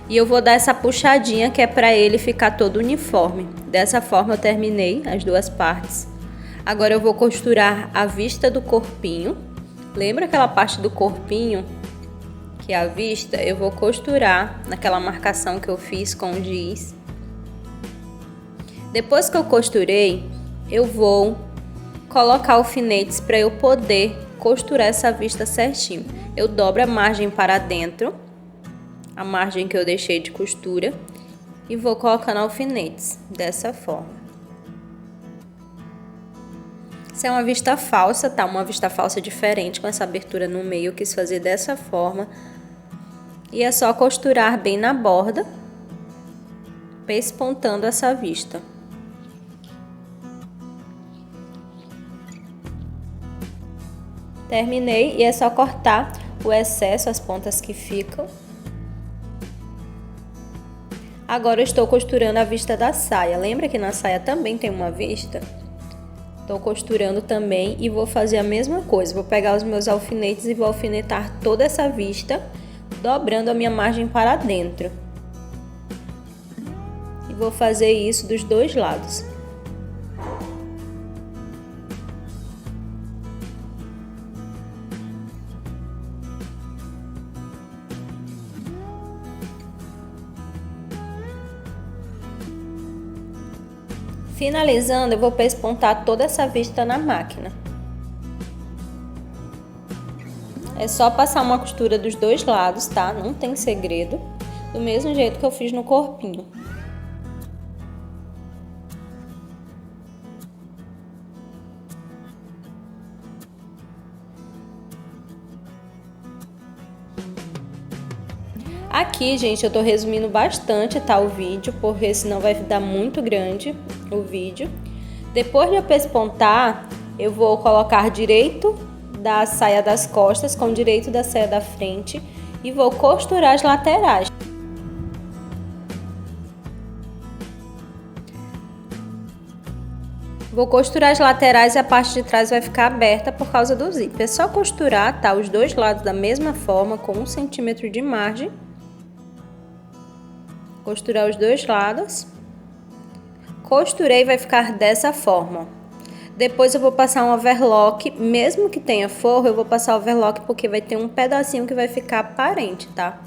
E eu vou dar essa puxadinha que é para ele ficar todo uniforme. Dessa forma eu terminei as duas partes. Agora eu vou costurar a vista do corpinho. Lembra aquela parte do corpinho que é a vista? Eu vou costurar naquela marcação que eu fiz com o giz. Depois que eu costurei, eu vou colocar alfinetes para eu poder costurar essa vista certinho. Eu dobro a margem para dentro, a margem que eu deixei de costura, e vou colocando alfinetes dessa forma. Essa é uma vista falsa, tá? Uma vista falsa diferente, com essa abertura no meio. Eu quis fazer dessa forma. E é só costurar bem na borda, pespontando essa vista. Terminei e é só cortar o excesso, as pontas que ficam. Agora eu estou costurando a vista da saia. Lembra que na saia também tem uma vista? Estou costurando também e vou fazer a mesma coisa. Vou pegar os meus alfinetes e vou alfinetar toda essa vista, dobrando a minha margem para dentro. E vou fazer isso dos dois lados. Finalizando, eu vou pespontar toda essa vista na máquina. É só passar uma costura dos dois lados, tá? Não tem segredo. Do mesmo jeito que eu fiz no corpinho. Aqui, gente, eu tô resumindo bastante, tá, o vídeo, porque senão vai dar muito grande o vídeo. Depois de eu pespontar, eu vou colocar direito da saia das costas com direito da saia da frente e vou costurar as laterais. Vou costurar as laterais e a parte de trás vai ficar aberta por causa do zíper. É só costurar, tá, os dois lados da mesma forma, com 1 centímetro de margem. Costurar os dois lados. Costurei, vai ficar dessa forma. Depois eu vou passar um overlock, mesmo que tenha forro, eu vou passar overlock porque vai ter um pedacinho que vai ficar aparente, tá?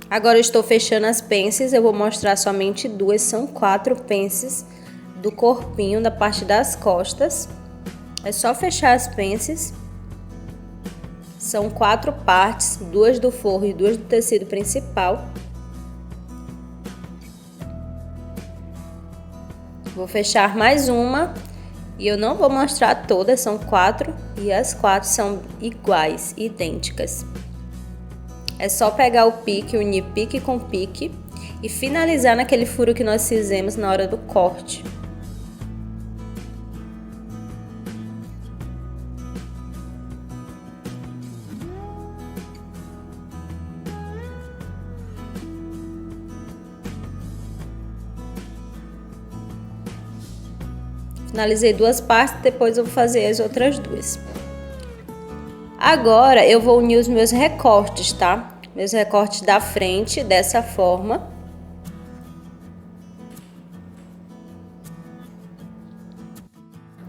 Agora eu estou fechando as pences, eu vou mostrar somente duas, são 4 pences do corpinho, da parte das costas. É só fechar as pences. São 4 partes, 2 do forro e 2 do tecido principal. Vou fechar mais uma e eu não vou mostrar todas, são 4 e as 4 são iguais, idênticas. É só pegar o pique, unir pique com pique e finalizar naquele furo que nós fizemos na hora do corte. Finalizei 2 partes, depois eu vou fazer as outras 2. Agora eu vou unir os meus recortes, tá? Meus recortes da frente, dessa forma.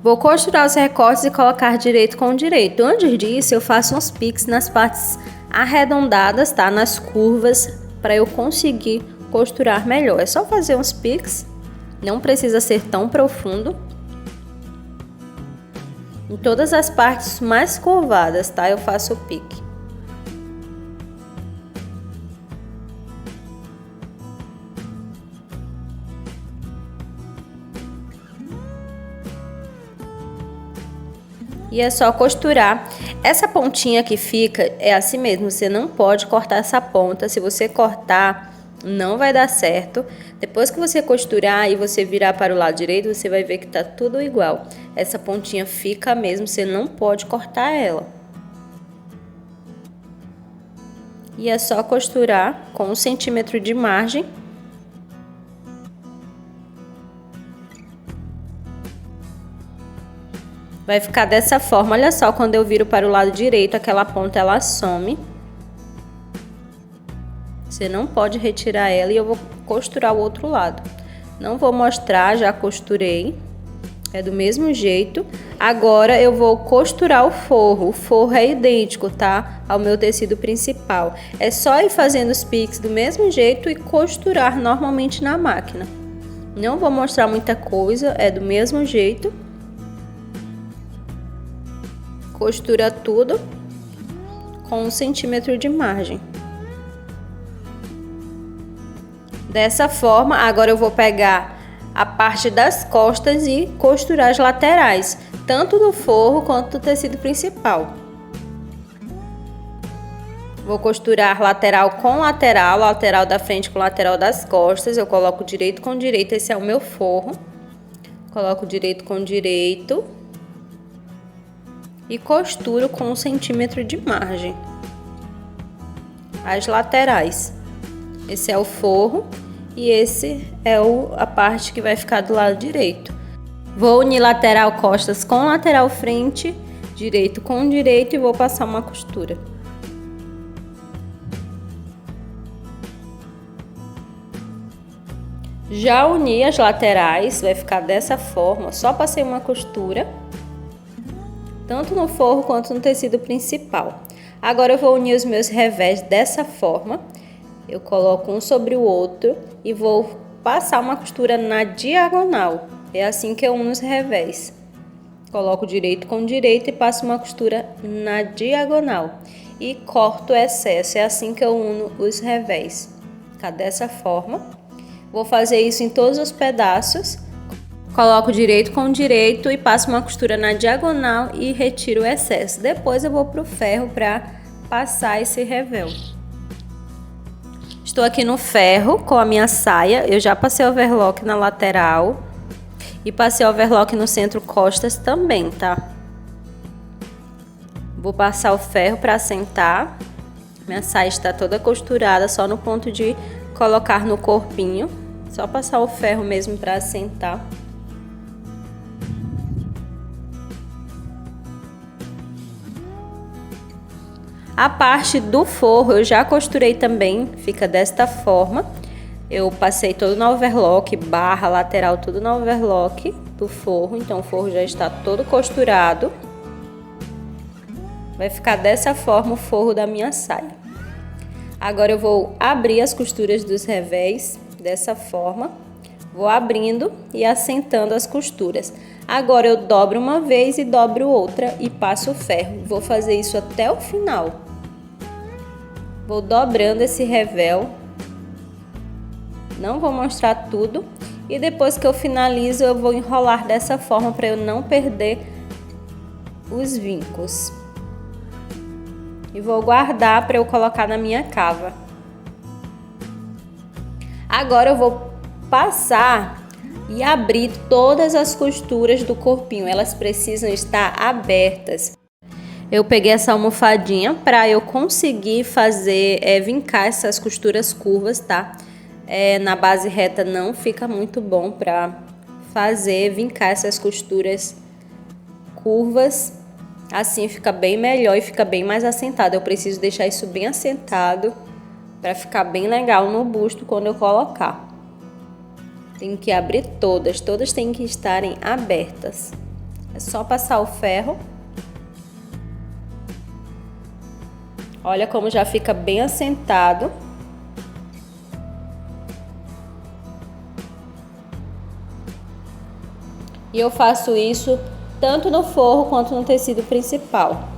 Vou costurar os recortes e colocar direito com direito. Antes disso, eu faço uns piques nas partes arredondadas, tá? Nas curvas, para eu conseguir costurar melhor. É só fazer uns piques, não precisa ser tão profundo. Em todas as partes mais curvadas, tá? Eu faço o pique. E é só costurar. Essa pontinha que fica é assim mesmo, você não pode cortar essa ponta. Se você cortar, não vai dar certo. Depois que você costurar e você virar para o lado direito, você vai ver que tá tudo igual. Essa pontinha fica mesmo, você não pode cortar ela. E é só costurar com 1 centímetro de margem. Vai ficar dessa forma, olha só, quando eu viro para o lado direito, aquela ponta ela some. Você não pode retirar ela e eu vou costurar o outro lado. Não vou mostrar, já costurei. É do mesmo jeito. Agora eu vou costurar o forro. O forro é idêntico, tá? Ao meu tecido principal. É só ir fazendo os piques do mesmo jeito e costurar normalmente na máquina. Não vou mostrar muita coisa, é do mesmo jeito. Costura tudo com 1 centímetro de margem. Dessa forma, agora eu vou pegar a parte das costas e costurar as laterais, tanto do forro quanto do tecido principal. Vou costurar lateral com lateral, lateral da frente com lateral das costas. Eu coloco direito com direito, esse é o meu forro. Coloco direito com direito e costuro com 1 centímetro de margem as laterais. Esse é o forro e esse é a parte que vai ficar do lado direito. Vou unir lateral costas com lateral frente, direito com direito, e vou passar uma costura. Já uni as laterais, vai ficar dessa forma, só passei uma costura, tanto no forro quanto no tecido principal. Agora eu vou unir os meus revés dessa forma, eu coloco um sobre o outro e vou passar uma costura na diagonal. É assim que eu uno os revés. Coloco direito com direito e passo uma costura na diagonal e corto o excesso. É assim que eu uno os revés. Fica dessa forma. Vou fazer isso em todos os pedaços. Coloco direito com direito e passo uma costura na diagonal e retiro o excesso. Depois eu vou pro ferro para passar esse revel. Estou aqui no ferro com a minha saia. Eu já passei overlock na lateral e passei overlock no centro costas também, tá? Vou passar o ferro para assentar. Minha saia está toda costurada, só no ponto de colocar no corpinho. Só passar o ferro mesmo para assentar. A parte do forro eu já costurei também, fica desta forma. Eu passei todo no overlock, barra, lateral, tudo no overlock do forro. Então o forro já está todo costurado. Vai ficar dessa forma o forro da minha saia. Agora eu vou abrir as costuras dos revés dessa forma. Vou abrindo e assentando as costuras. Agora eu dobro uma vez e dobro outra e passo o ferro. Vou fazer isso até o final. Vou dobrando esse revel. Não vou mostrar tudo. E depois que eu finalizo, eu vou enrolar dessa forma para eu não perder os vincos. E vou guardar para eu colocar na minha cava. Agora eu vou passar e abrir todas as costuras do corpinho. Elas precisam estar abertas. Eu peguei essa almofadinha para eu conseguir fazer, vincar essas costuras curvas, tá? Na base reta não fica muito bom para fazer, vincar essas costuras curvas. Assim fica bem melhor e fica bem mais assentado. Eu preciso deixar isso bem assentado para ficar bem legal no busto quando eu colocar. Tem que abrir todas têm que estarem abertas. É só passar o ferro. Olha como já fica bem assentado. E eu faço isso tanto no forro quanto no tecido principal.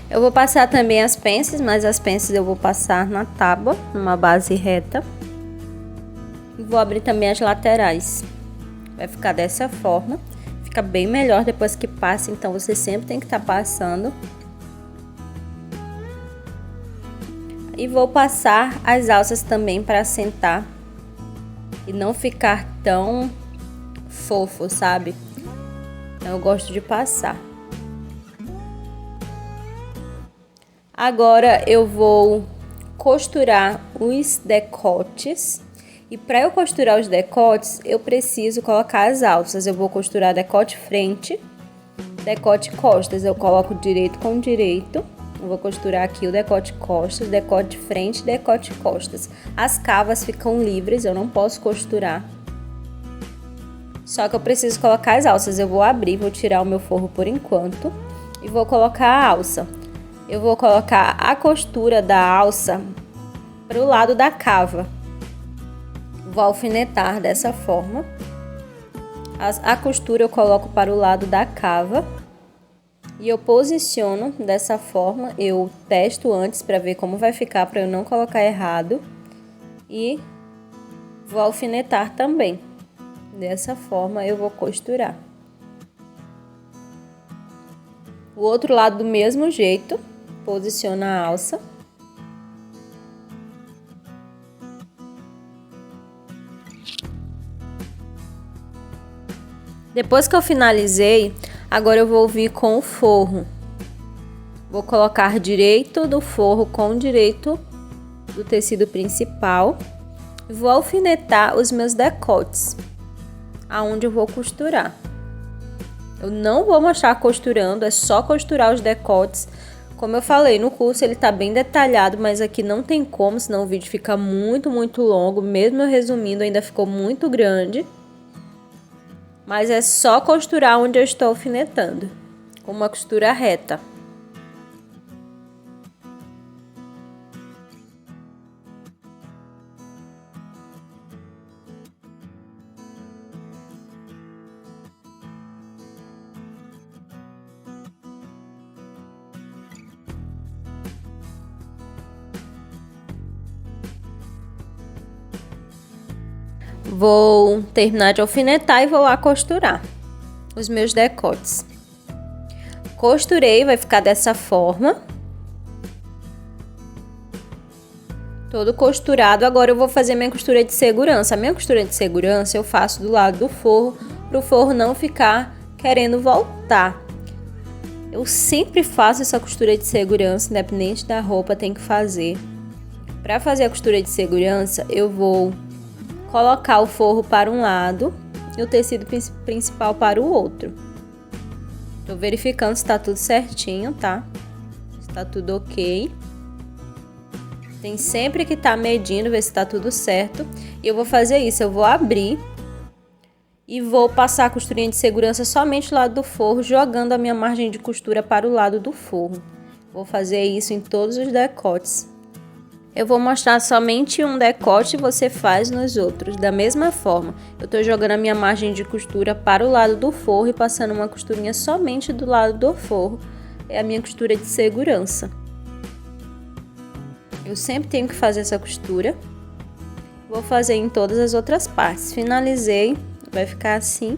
Eu vou passar também as pences, mas as pences eu vou passar na tábua, numa base reta. E vou abrir também as laterais. Vai ficar dessa forma. Fica bem melhor depois que passa, então você sempre tem que estar passando. E vou passar as alças também para assentar e não ficar tão fofo, sabe? Então eu gosto de passar. Agora eu vou costurar os decotes. E para eu costurar os decotes, eu preciso colocar as alças. Eu vou costurar decote frente, decote costas. Eu coloco direito com direito. Eu vou costurar aqui o decote costas, decote frente, decote costas. As cavas ficam livres, eu não posso costurar. Só que eu preciso colocar as alças. Eu vou abrir, vou tirar o meu forro por enquanto e vou colocar a alça. Eu vou colocar a costura da alça para o lado da cava. Vou alfinetar dessa forma. A costura eu coloco para o lado da cava. E eu posiciono dessa forma. Eu testo antes para ver como vai ficar, para eu não colocar errado. E vou alfinetar também. Dessa forma eu vou costurar. O outro lado do mesmo jeito. Posiciona a alça. Depois que eu finalizei, agora eu vou vir com o forro. Vou colocar direito do forro com direito do tecido principal. Vou alfinetar os meus decotes, aonde eu vou costurar. Eu não vou mostrar costurando, é só costurar os decotes. Como eu falei, no curso ele tá bem detalhado, mas aqui não tem como, senão o vídeo fica muito longo. Mesmo eu resumindo, ainda ficou muito grande. Mas é só costurar onde eu estou alfinetando, com uma costura reta. Vou terminar de alfinetar e vou lá costurar os meus decotes. Costurei, vai ficar dessa forma. Todo costurado. Agora eu vou fazer minha costura de segurança. A minha costura de segurança eu faço do lado do forro, para o forro não ficar querendo voltar. Eu sempre faço essa costura de segurança, independente da roupa, tem que fazer. Para fazer a costura de segurança, eu vou colocar o forro para um lado e o tecido principal para o outro. Tô verificando se tá tudo certinho, tá? Se tá tudo ok. Tem sempre que tá medindo, ver se tá tudo certo. E eu vou fazer isso, eu vou abrir e vou passar a costurinha de segurança somente do lado do forro, jogando a minha margem de costura para o lado do forro. Vou fazer isso em todos os decotes. Eu vou mostrar somente um decote e você faz nos outros. Da mesma forma, eu tô jogando a minha margem de costura para o lado do forro e passando uma costurinha somente do lado do forro. É a minha costura de segurança. Eu sempre tenho que fazer essa costura. Vou fazer em todas as outras partes. Finalizei, vai ficar assim.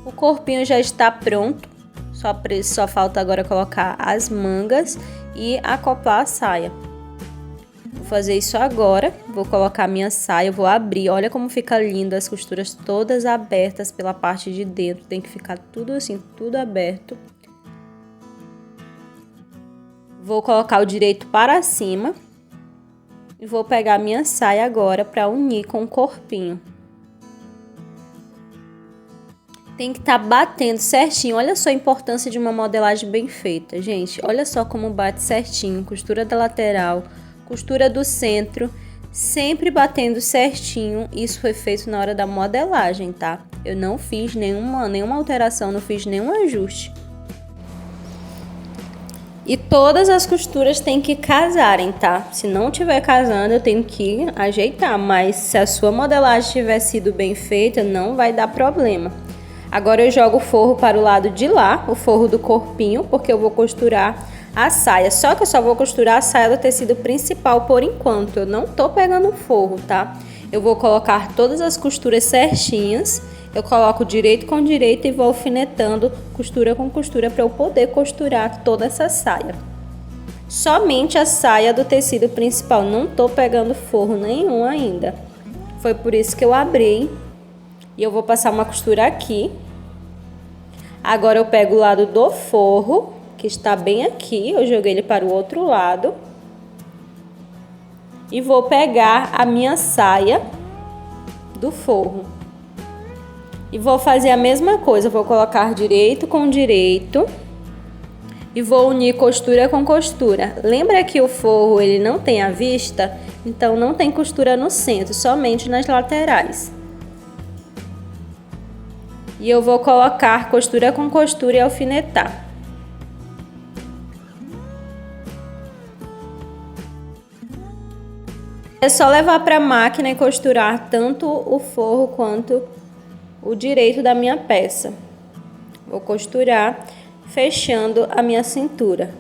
O corpinho já está pronto. Só falta agora colocar as mangas e acoplar a saia. Vou fazer isso agora, vou colocar minha saia, vou abrir, olha como fica lindo, as costuras todas abertas pela parte de dentro, tem que ficar tudo assim, tudo aberto. Vou colocar o direito para cima e vou pegar minha saia agora para unir com o corpinho. Tem que estar batendo certinho, olha só a importância de uma modelagem bem feita, gente, olha só como bate certinho, costura da lateral, costura do centro, sempre batendo certinho. Isso foi feito na hora da modelagem, tá? Eu não fiz nenhuma alteração, não fiz nenhum ajuste. E todas as costuras têm que casarem, tá? Se não tiver casando, eu tenho que ajeitar, mas se a sua modelagem tiver sido bem feita, não vai dar problema. Agora eu jogo o forro para o lado de lá, o forro do corpinho, porque eu vou costurar a saia, só que eu só vou costurar a saia do tecido principal por enquanto, eu não tô pegando o forro, tá? Eu vou colocar todas as costuras certinhas, eu coloco direito com direito e vou alfinetando costura com costura para eu poder costurar toda essa saia. Somente a saia do tecido principal, não tô pegando forro nenhum ainda. Foi por isso que eu abri e eu vou passar uma costura aqui. Agora eu pego o lado do forro, que está bem aqui, eu joguei ele para o outro lado. E vou pegar a minha saia do forro. E vou fazer a mesma coisa, vou colocar direito com direito. E vou unir costura com costura. Lembra que o forro ele não tem a vista? Então não tem costura no centro, somente nas laterais. E eu vou colocar costura com costura e alfinetar. É só levar para a máquina e costurar tanto o forro quanto o direito da minha peça. Vou costurar fechando a minha cintura.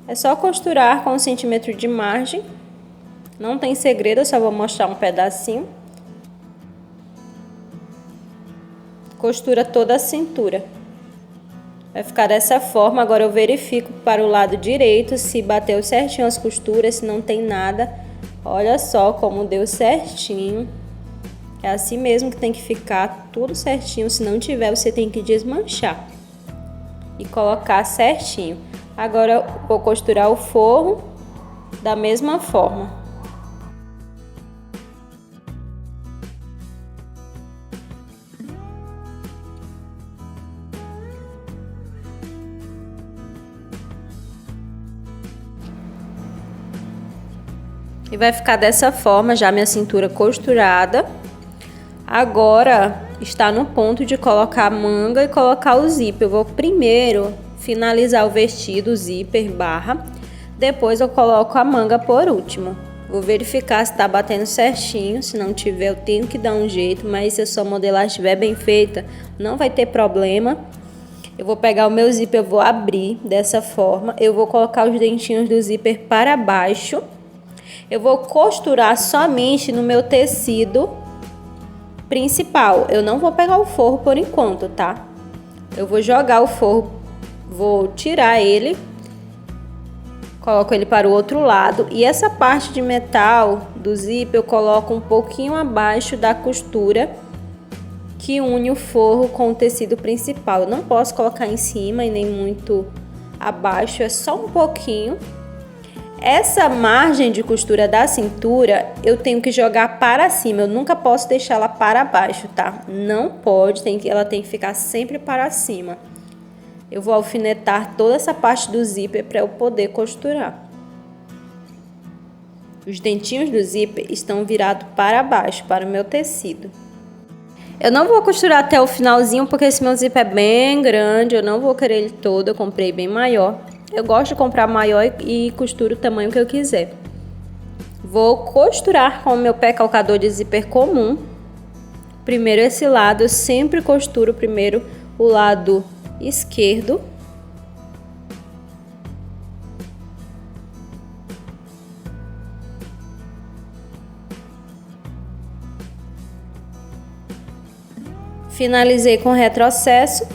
É só costurar com 1 centímetro de margem. Não tem segredo, eu só vou mostrar um pedacinho. Costura toda a cintura. Vai ficar dessa forma. Agora eu verifico para o lado direito se bateu certinho as costuras, se não tem nada. Olha só como deu certinho. É assim mesmo que tem que ficar tudo certinho. Se não tiver, você tem que desmanchar e colocar certinho. Agora eu vou costurar o forro da mesma forma. E vai ficar dessa forma, já minha cintura costurada. Agora está no ponto de colocar a manga e colocar o zíper. Eu vou primeiro finalizar o vestido, o zíper, barra. Depois eu coloco a manga por último. Vou verificar se está batendo certinho. Se não tiver, eu tenho que dar um jeito. Mas se a sua modelagem estiver bem feita, não vai ter problema. Eu vou pegar o meu zíper, eu vou abrir dessa forma. Eu vou colocar os dentinhos do zíper para baixo. Eu vou costurar somente no meu tecido principal. Eu não vou pegar o forro por enquanto, tá? Eu vou jogar o forro, vou tirar ele, coloco ele para o outro lado. E essa parte de metal do zíper eu coloco um pouquinho abaixo da costura que une o forro com o tecido principal. Eu não posso colocar em cima e nem muito abaixo, é só um pouquinho. Essa margem de costura da cintura eu tenho que jogar para cima, eu nunca posso deixar ela para baixo, tá? Não pode, ela tem que ficar sempre para cima. Eu vou alfinetar toda essa parte do zíper para eu poder costurar. Os dentinhos do zíper estão virados para baixo, para o meu tecido. Eu não vou costurar até o finalzinho porque esse meu zíper é bem grande, eu não vou querer ele todo, eu comprei bem maior. Eu gosto de comprar maior e costuro o tamanho que eu quiser. Vou costurar com o meu pé calcador de zíper comum. Primeiro esse lado, eu sempre costuro primeiro o lado esquerdo. Finalizei com retrocesso.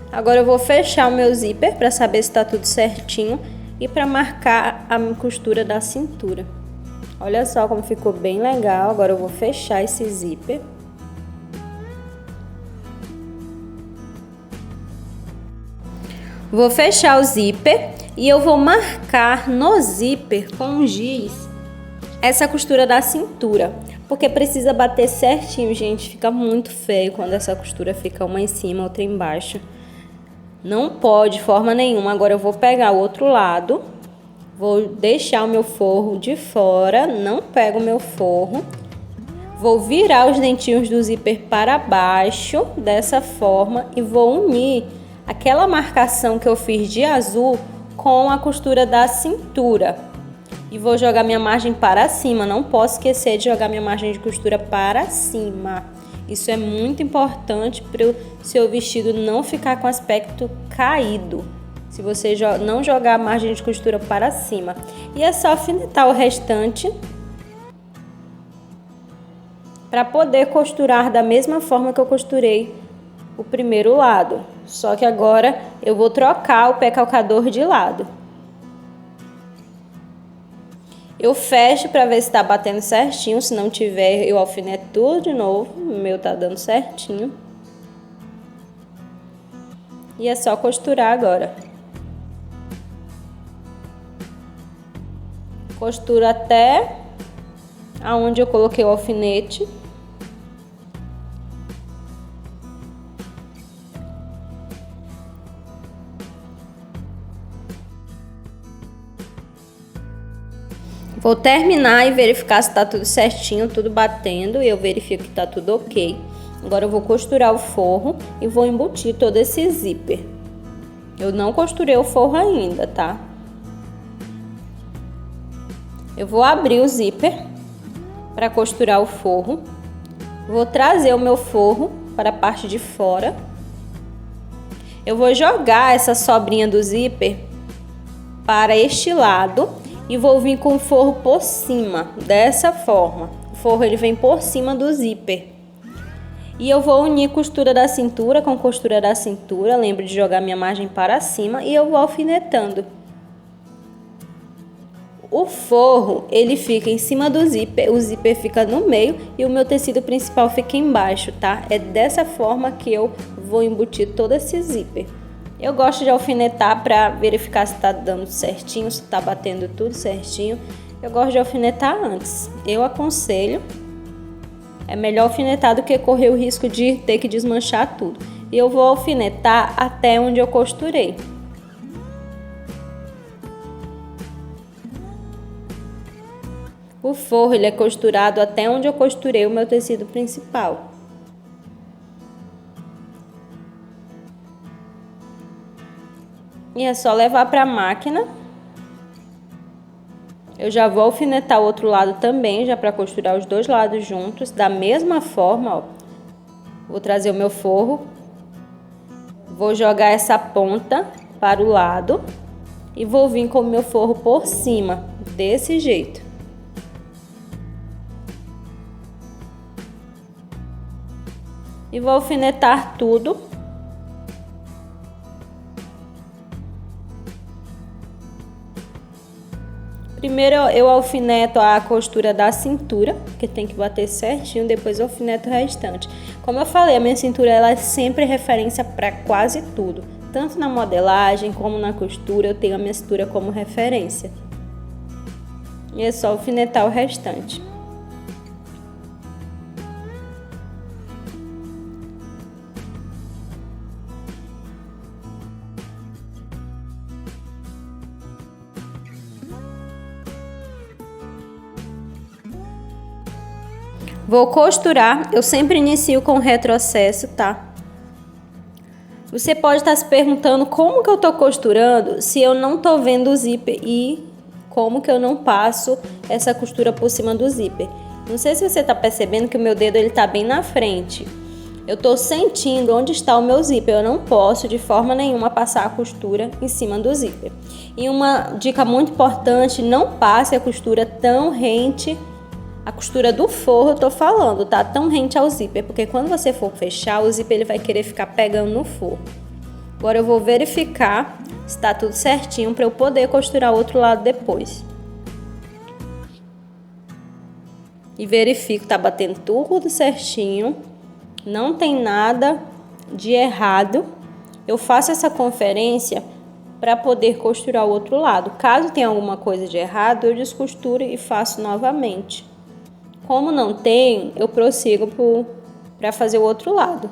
Agora eu vou fechar o meu zíper para saber se está tudo certinho e para marcar a costura da cintura. Olha só como ficou bem legal. Agora eu vou fechar esse zíper. Vou fechar o zíper e eu vou marcar no zíper com giz essa costura da cintura. Porque precisa bater certinho, gente. Fica muito feio quando essa costura fica uma em cima, outra embaixo. Não pode de forma nenhuma. Agora eu vou pegar o outro lado. Vou deixar o meu forro de fora. Não pego o meu forro. Vou virar os dentinhos do zíper para baixo, dessa forma. E vou unir aquela marcação que eu fiz de azul com a costura da cintura. E vou jogar minha margem para cima. Não posso esquecer de jogar minha margem de costura para cima. Isso é muito importante para o seu vestido não ficar com aspecto caído. Se você não jogar a margem de costura para cima. E é só alfinetar o restante para poder costurar da mesma forma que eu costurei o primeiro lado. Só que agora eu vou trocar o pé calcador de lado. Eu fecho para ver se tá batendo certinho. Se não tiver, eu alfineto tudo de novo. O meu tá dando certinho. E é só costurar agora. Costura até aonde eu coloquei o alfinete. Vou terminar e verificar se tá tudo certinho, tudo batendo, e eu verifico que tá tudo ok. Agora eu vou costurar o forro e vou embutir todo esse zíper. Eu não costurei o forro ainda, tá? Eu vou abrir o zíper para costurar o forro. Vou trazer o meu forro para a parte de fora. Eu vou jogar essa sobrinha do zíper para este lado e vou vir com o forro por cima, dessa forma. O forro ele vem por cima do zíper. E eu vou unir costura da cintura com costura da cintura. Lembro de jogar minha margem para cima e eu vou alfinetando. O forro, ele fica em cima do zíper, o zíper fica no meio e o meu tecido principal fica embaixo, tá? É dessa forma que eu vou embutir todo esse zíper. Eu gosto de alfinetar para verificar se tá dando certinho, se tá batendo tudo certinho. Eu gosto de alfinetar antes. Eu aconselho, é melhor alfinetar do que correr o risco de ter que desmanchar tudo. E eu vou alfinetar até onde eu costurei. O forro ele é costurado até onde eu costurei o meu tecido principal. E é só levar para a máquina. Eu já vou alfinetar o outro lado também, já para costurar os dois lados juntos, da mesma forma, ó. Vou trazer o meu forro, vou jogar essa ponta para o lado e vou vir com o meu forro por cima, desse jeito. E vou alfinetar tudo. Primeiro eu alfineto a costura da cintura, que tem que bater certinho, depois eu alfineto o restante. Como eu falei, a minha cintura ela é sempre referência para quase tudo. Tanto na modelagem como na costura, eu tenho a minha cintura como referência. E é só alfinetar o restante. Vou costurar, eu sempre inicio com retrocesso, tá? Você pode estar se perguntando como que eu tô costurando se eu não tô vendo o zíper e como que eu não passo essa costura por cima do zíper. Não sei se você tá percebendo que o meu dedo ele tá bem na frente. Eu tô sentindo onde está o meu zíper, eu não posso de forma nenhuma passar a costura em cima do zíper. E uma dica muito importante, não passe a costura tão rente. A costura do forro eu tô falando, tá? Tão rente ao zíper, porque quando você for fechar, o zíper ele vai querer ficar pegando no forro. Agora eu vou verificar se tá tudo certinho para eu poder costurar o outro lado depois. E verifico, tá batendo tudo certinho, não tem nada de errado. Eu faço essa conferência para poder costurar o outro lado. Caso tenha alguma coisa de errado, eu descosturo e faço novamente. Como não tem, eu prossigo para fazer o outro lado.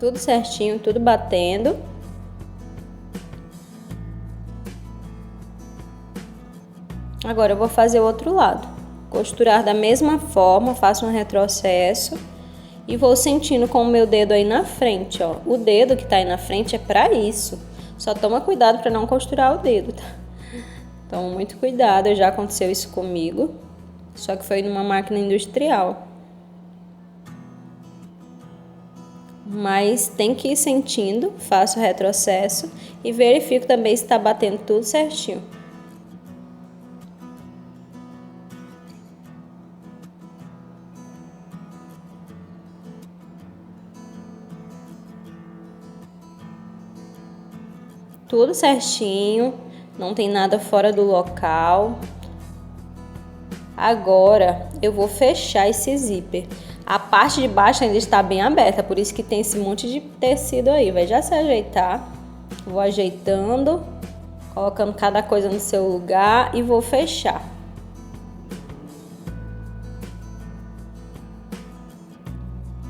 Tudo certinho, tudo batendo. Agora eu vou fazer o outro lado. Costurar da mesma forma, faço um retrocesso e vou sentindo com o meu dedo aí na frente, ó. O dedo que tá aí na frente é para isso. Só toma cuidado para não costurar o dedo, tá? Então, muito cuidado, já aconteceu isso comigo. Só que foi numa máquina industrial. Mas tem que ir sentindo, faço o retrocesso e verifico também se está batendo tudo certinho. Tudo certinho, não tem nada fora do local. Agora eu vou fechar esse zíper. A parte de baixo ainda está bem aberta, por isso que tem esse monte de tecido aí. Vai já se ajeitar. Vou ajeitando, colocando cada coisa no seu lugar e vou fechar.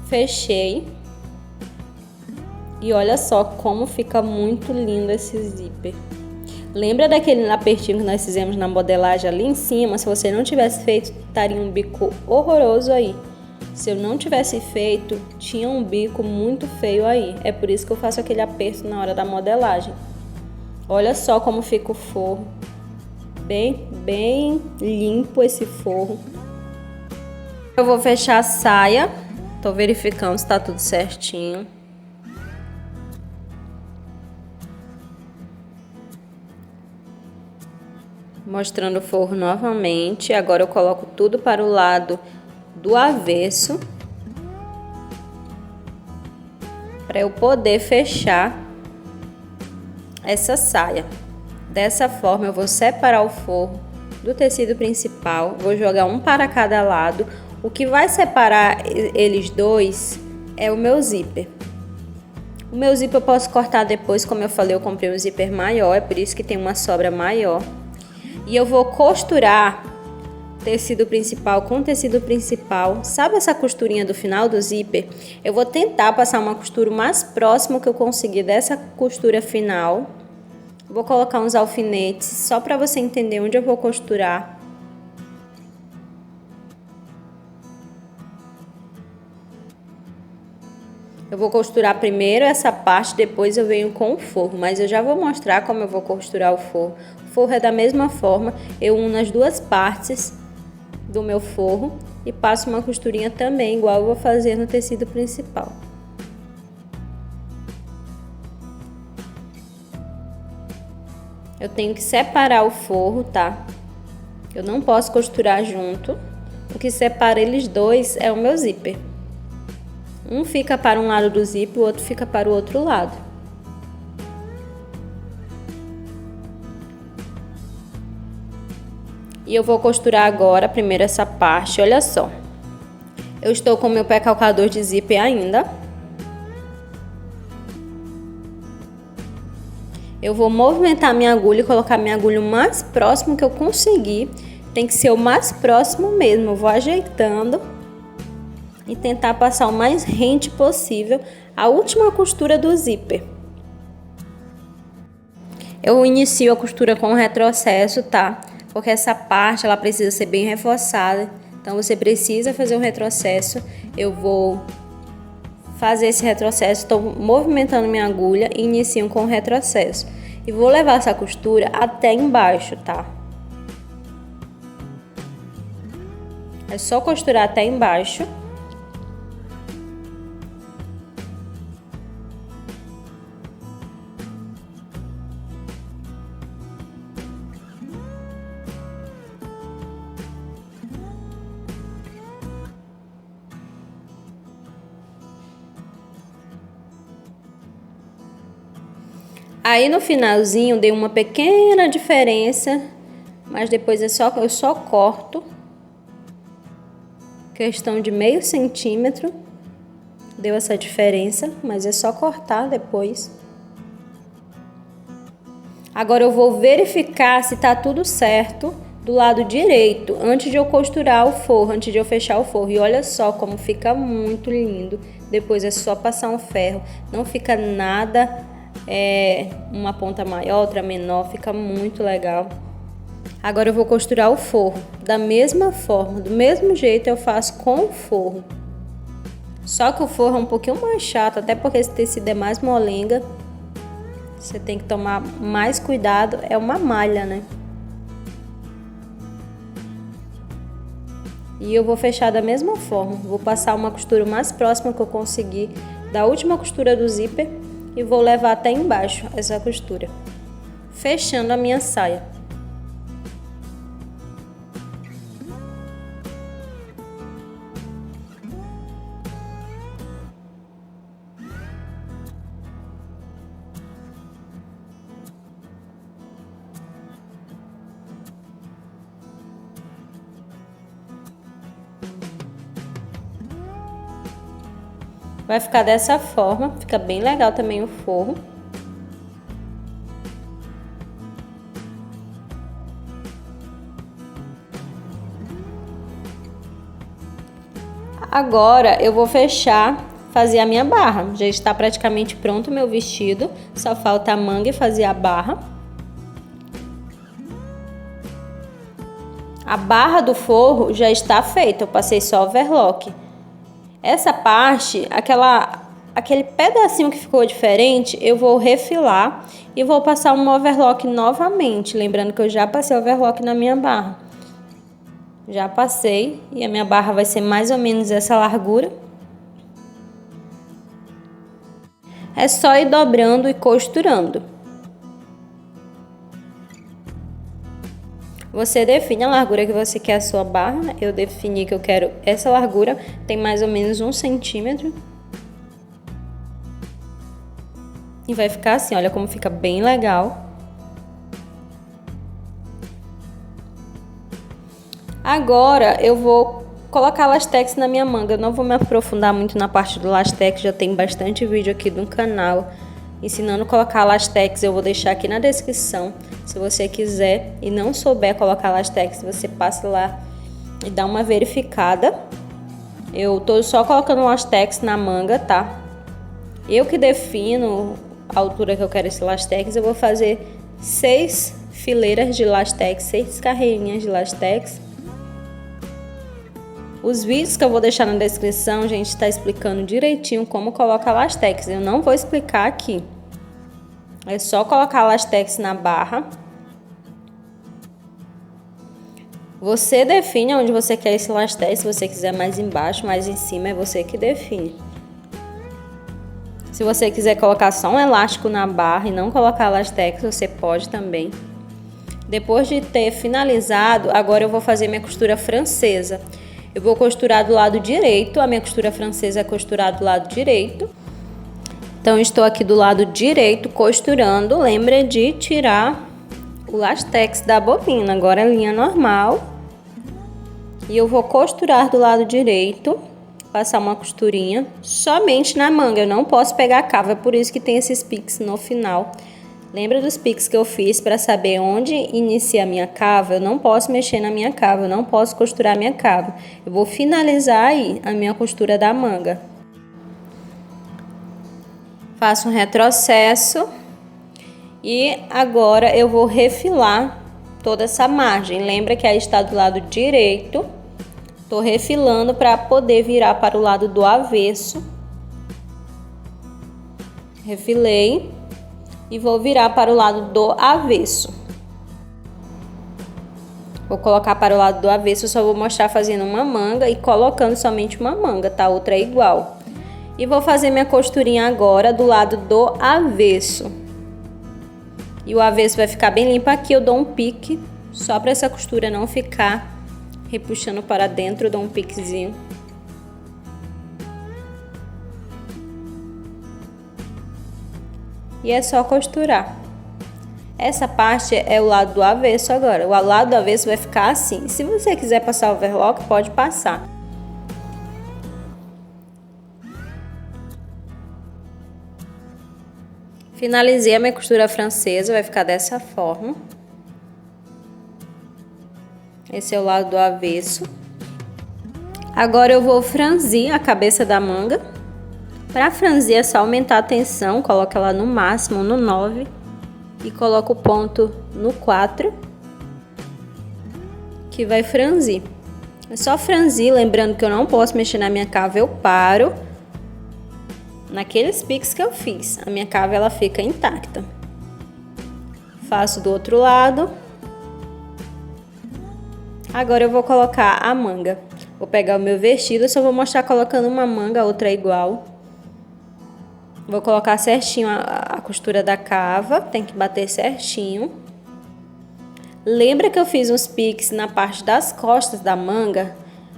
Fechei. E olha só como fica muito lindo esse zíper. Lembra daquele apertinho que nós fizemos na modelagem ali em cima? Se você não tivesse feito, estaria um bico horroroso aí. Se eu não tivesse feito, tinha um bico muito feio aí. É por isso que eu faço aquele aperto na hora da modelagem. Olha só como fica o forro. Bem limpo esse forro. Eu vou fechar a saia. Tô verificando se tá tudo certinho. Mostrando o forro novamente. Agora eu coloco tudo para o lado do avesso, para eu poder fechar essa saia. Dessa forma eu vou separar o forro do tecido principal, vou jogar um para cada lado. O que vai separar eles dois é o meu zíper. O meu zíper eu posso cortar depois, como eu falei, eu comprei um zíper maior, é por isso que tem uma sobra maior. E eu vou costurar tecido principal com tecido principal. Sabe essa costurinha do final do zíper? Eu vou tentar passar uma costura o mais próximo que eu conseguir dessa costura final. Vou colocar uns alfinetes só para você entender onde eu vou costurar. Eu vou costurar primeiro essa parte, depois eu venho com o forro, mas eu já vou mostrar como eu vou costurar o forro. O forro é da mesma forma, eu uno as duas partes do meu forro e passo uma costurinha também, igual eu vou fazer no tecido principal. Eu tenho que separar o forro, tá? Eu não posso costurar junto. O que separa eles dois é o meu zíper. Um fica para um lado do zíper, o outro fica para o outro lado. E eu vou costurar agora primeiro essa parte, olha só. Eu estou com meu pé calcador de zíper ainda. Eu vou movimentar minha agulha e colocar minha agulha o mais próximo que eu conseguir. Tem que ser o mais próximo mesmo. Eu vou ajeitando e tentar passar o mais rente possível a última costura do zíper. Eu inicio a costura com retrocesso, tá? Porque essa parte ela precisa ser bem reforçada. Então você precisa fazer um retrocesso. Eu vou fazer esse retrocesso, estou movimentando minha agulha e inicio com o retrocesso. E vou levar essa costura até embaixo, tá? É só costurar até embaixo. Aí no finalzinho dei uma pequena diferença, mas depois eu só corto. Questão de meio centímetro. Deu essa diferença, mas é só cortar depois. Agora eu vou verificar se tá tudo certo do lado direito, antes de eu costurar o forro, antes de eu fechar o forro. E olha só como fica muito lindo. Depois é só passar um ferro, não fica nada uma ponta maior, outra menor, fica muito legal. Agora eu vou costurar o forro da mesma forma, do mesmo jeito eu faço com o forro. Só que o forro é um pouquinho mais chato, até porque esse tecido é mais molenga. Você tem que tomar mais cuidado, é uma malha, né? E eu vou fechar da mesma forma, vou passar uma costura o mais próxima que eu conseguir da última costura do zíper e vou levar até embaixo essa costura, fechando a minha saia. Vai ficar dessa forma, fica bem legal também o forro. Agora eu vou fechar, fazer a minha barra. Já está praticamente pronto o meu vestido, só falta a manga e fazer a barra. A barra do forro já está feita, eu passei só overlock. Essa parte, aquele pedacinho que ficou diferente, eu vou refilar e vou passar um overlock novamente. Lembrando que eu já passei overlock na minha barra. Já passei e a minha barra vai ser mais ou menos essa largura. É só ir dobrando e costurando. Você define a largura que você quer a sua barra. Eu defini que eu quero essa largura, tem mais ou menos 1 centímetro. E vai ficar assim, olha como fica bem legal. Agora eu vou colocar lastex na minha manga. Eu não vou me aprofundar muito na parte do lastex, já tem bastante vídeo aqui no canal ensinando a colocar lastex. Eu vou deixar aqui na descrição. Se você quiser e não souber colocar lastex, você passa lá e dá uma verificada. Eu tô só colocando lastex na manga, tá? Eu que defino a altura que eu quero esse lastex. Eu vou fazer 6 fileiras de lastex, 6 carreirinhas de lastex. Os vídeos que eu vou deixar na descrição, gente, está explicando direitinho como coloca lastex. Eu não vou explicar aqui. É só colocar lastex na barra. Você define onde você quer esse lastex. Se você quiser mais embaixo, mais em cima, é você que define. Se você quiser colocar só um elástico na barra e não colocar lastex, você pode também. Depois de ter finalizado, agora eu vou fazer minha costura francesa. Eu vou costurar do lado direito, a minha costura francesa é costurar do lado direito. Então, estou aqui do lado direito costurando. Lembra de tirar o lastex da bobina, agora é linha normal. E eu vou costurar do lado direito, passar uma costurinha somente na manga. Eu não posso pegar a cava, é por isso que tem esses piques no final. Lembra dos piques que eu fiz para saber onde inicia a minha cava? Eu não posso mexer na minha cava, eu não posso costurar a minha cava. Eu vou finalizar aí a minha costura da manga. Faço um retrocesso e agora eu vou refilar toda essa margem. Lembra que aí está do lado direito. Tô refilando para poder virar para o lado do avesso. Refilei. E vou virar para o lado do avesso. Vou colocar para o lado do avesso, eu só vou mostrar fazendo uma manga e colocando somente uma manga, tá? Outra é igual. E vou fazer minha costurinha agora do lado do avesso. E o avesso vai ficar bem limpo aqui, eu dou um pique, só para essa costura não ficar repuxando para dentro, eu dou um piquezinho. E é só costurar. Essa parte é o lado do avesso agora. O lado do avesso vai ficar assim. Se você quiser passar overlock, pode passar. Finalizei a minha costura francesa, vai ficar dessa forma. Esse é o lado do avesso. Agora eu vou franzir a cabeça da manga. Para franzir é só aumentar a tensão, coloca ela no máximo, no 9 e coloca o ponto no 4, que vai franzir. É só franzir, lembrando que eu não posso mexer na minha cava, eu paro naqueles piques que eu fiz. A minha cava ela fica intacta. Faço do outro lado. Agora eu vou colocar a manga. Vou pegar o meu vestido, eu só vou mostrar colocando uma manga, a outra é igual. Vou colocar certinho a costura da cava, tem que bater certinho. Lembra que eu fiz uns piques na parte das costas da manga?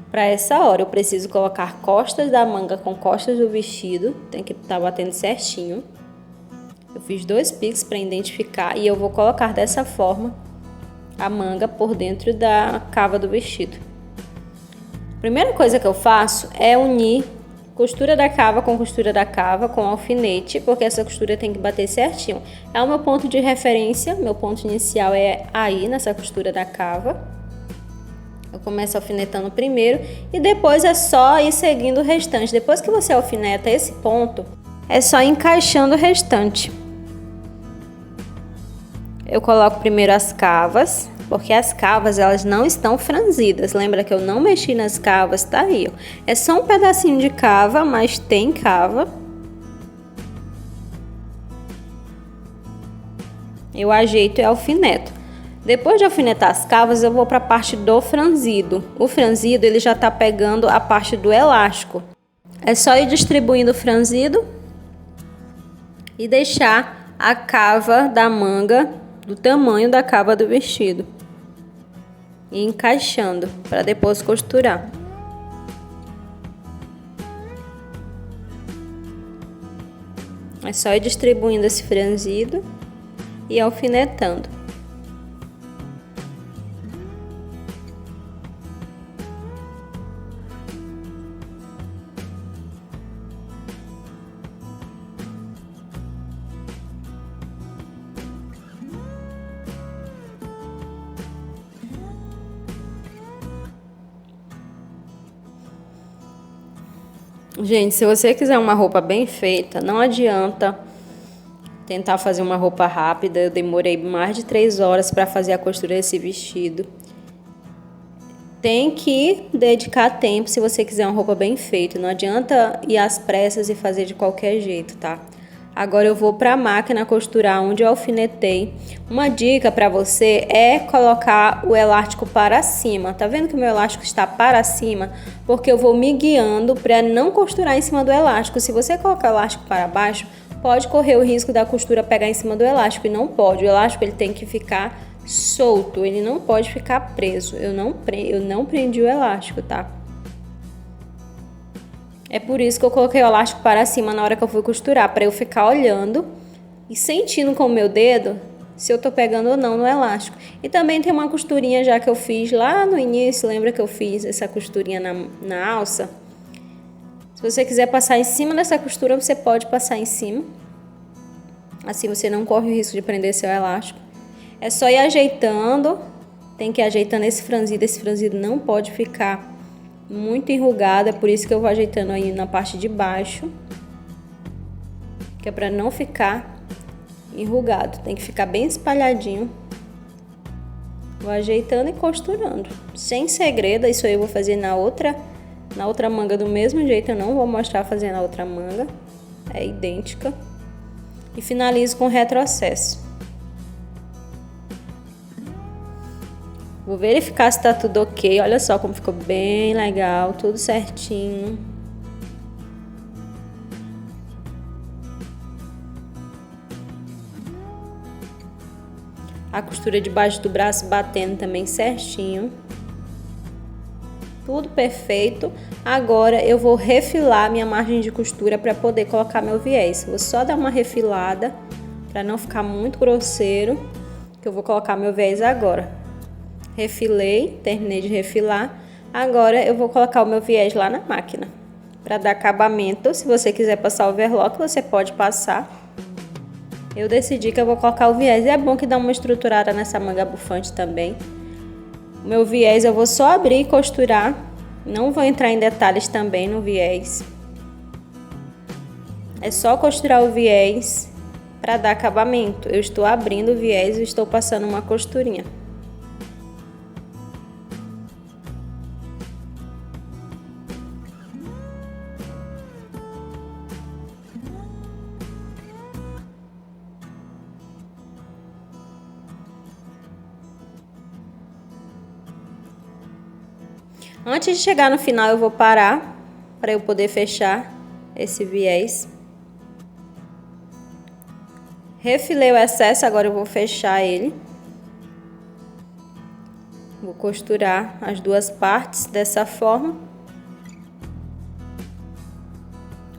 Para essa hora eu preciso colocar costas da manga com costas do vestido, tem que estar batendo certinho. Eu fiz 2 piques para identificar e eu vou colocar dessa forma a manga por dentro da cava do vestido. A primeira coisa que eu faço é unir costura da cava com alfinete, porque essa costura tem que bater certinho. É o meu ponto de referência, meu ponto inicial é aí, nessa costura da cava. Eu começo alfinetando primeiro e depois é só ir seguindo o restante. Depois que você alfineta esse ponto, é só ir encaixando o restante. Eu coloco primeiro as cavas, porque as cavas elas não estão franzidas. Lembra que eu não mexi nas cavas, tá aí, ó. É só um pedacinho de cava, mas tem cava. eu ajeito e alfineto. Depois de alfinetar as cavas, eu vou para a parte do franzido. O franzido, ele já está pegando a parte do elástico. É só ir distribuindo o franzido e deixar a cava da manga do tamanho da cava do vestido. E encaixando para depois costurar. É só ir distribuindo esse franzido e alfinetando. Gente, se você quiser uma roupa bem feita, não adianta tentar fazer uma roupa rápida. Eu demorei mais de 3 horas para fazer a costura desse vestido. Tem que dedicar tempo se você quiser uma roupa bem feita. Não adianta ir às pressas e fazer de qualquer jeito, tá? Agora eu vou para a máquina costurar onde eu alfinetei. Uma dica para você é colocar o elástico para cima. Tá vendo que o meu elástico está para cima? Porque eu vou me guiando para não costurar em cima do elástico. Se você colocar o elástico para baixo, pode correr o risco da costura pegar em cima do elástico. E não pode. O elástico ele tem que ficar solto. Ele não pode ficar preso. Eu não prendi o elástico, tá? É por isso que eu coloquei o elástico para cima na hora que eu fui costurar, para eu ficar olhando e sentindo com o meu dedo se eu tô pegando ou não no elástico. E também tem uma costurinha já que eu fiz lá no início, lembra que eu fiz essa costurinha na alça? Se você quiser passar em cima dessa costura, você pode passar em cima. Assim você não corre o risco de prender seu elástico. É só ir ajeitando, tem que ir ajeitando esse franzido não pode ficar muito enrugada, é por isso que eu vou ajeitando aí na parte de baixo, que é para não ficar enrugado, tem que ficar bem espalhadinho. Vou ajeitando e costurando, sem segredo. Isso aí eu vou fazer na outra manga do mesmo jeito, eu não vou mostrar fazendo a outra manga, é idêntica. E finalizo com retrocesso. Vou verificar se tá tudo ok. Olha só como ficou bem legal, tudo certinho. A costura debaixo do braço batendo também certinho. Tudo perfeito. Agora eu vou refilar minha margem de costura para poder colocar meu viés. Vou só dar uma refilada para não ficar muito grosseiro, que eu vou colocar meu viés agora. Refilei, terminei de refilar. Agora eu vou colocar o meu viés lá na máquina para dar acabamento. Se você quiser passar o overlock, você pode passar. Eu decidi que eu vou colocar o viés. E é bom que dá uma estruturada nessa manga bufante também. O meu viés eu vou só abrir e costurar. Não vou entrar em detalhes também no viés. É só costurar o viés para dar acabamento. Eu estou abrindo o viés e estou passando uma costurinha. Antes de chegar no final, eu vou parar para eu poder fechar esse viés. Refilei o excesso, agora eu vou fechar ele. Vou costurar as duas partes dessa forma.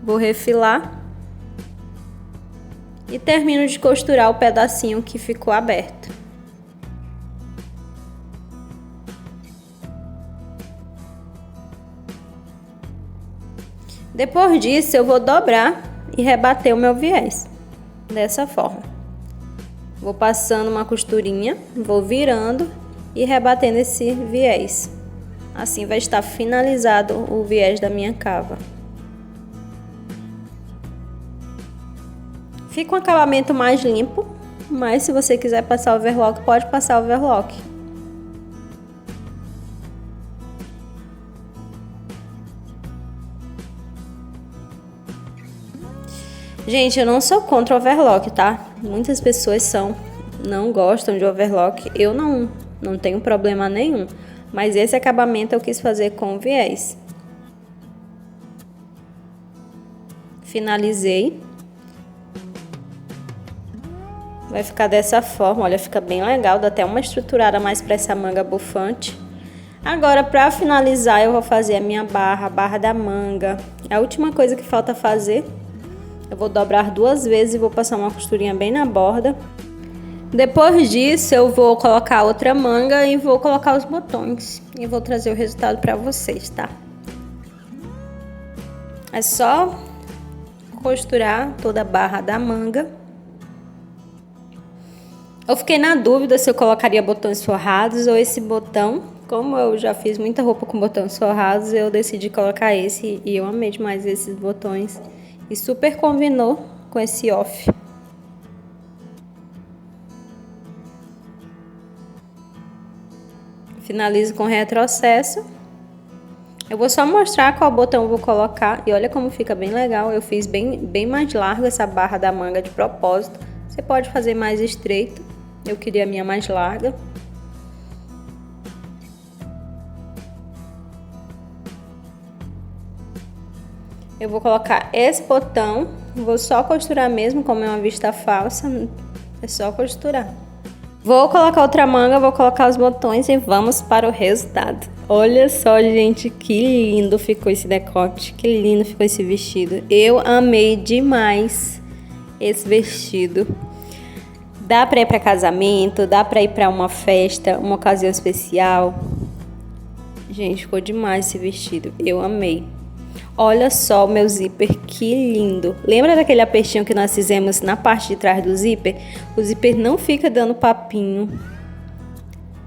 Vou refilar. E termino de costurar o pedacinho que ficou aberto. Depois disso, eu vou dobrar e rebater o meu viés, dessa forma. Vou passando uma costurinha, vou virando e rebatendo esse viés. Assim vai estar finalizado o viés da minha cava. Fica um acabamento mais limpo, mas se você quiser passar overlock, pode passar overlock. Gente, eu não sou contra o overlock, tá? Muitas pessoas são. não gostam de overlock. Eu não tenho problema nenhum. Mas esse acabamento eu quis fazer com viés. Finalizei. Vai ficar dessa forma, olha, fica bem legal, dá até uma estruturada mais para essa manga bufante. Agora, para finalizar, eu vou fazer a minha barra, a barra da manga. A última coisa que falta fazer, eu vou dobrar 2 vezes e vou passar uma costurinha bem na borda. Depois disso, eu vou colocar outra manga e vou colocar os botões. E vou trazer o resultado para vocês, tá? É só costurar toda a barra da manga. Eu fiquei na dúvida se eu colocaria botões forrados ou esse botão. Como eu já fiz muita roupa com botões forrados, eu decidi colocar esse e eu amei demais esses botões. E super combinou com esse off. Finalizo com retrocesso. Eu vou só mostrar qual botão eu vou colocar e olha como fica bem legal. Eu fiz bem mais larga essa barra da manga de propósito. Você pode fazer mais estreito. Eu queria a minha mais larga. Eu vou colocar esse botão. Vou só costurar mesmo, como é uma vista falsa. É só costurar. Vou colocar outra manga, vou colocar os botões e vamos para o resultado. Olha só, gente, que lindo ficou esse decote. Que lindo ficou esse vestido. Eu amei demais esse vestido. Dá para ir para casamento, dá para ir para uma festa, uma ocasião especial. Gente, ficou demais esse vestido. Eu amei. Olha só o meu zíper, que lindo. Lembra daquele apertinho que nós fizemos na parte de trás do zíper? O zíper não fica dando papinho.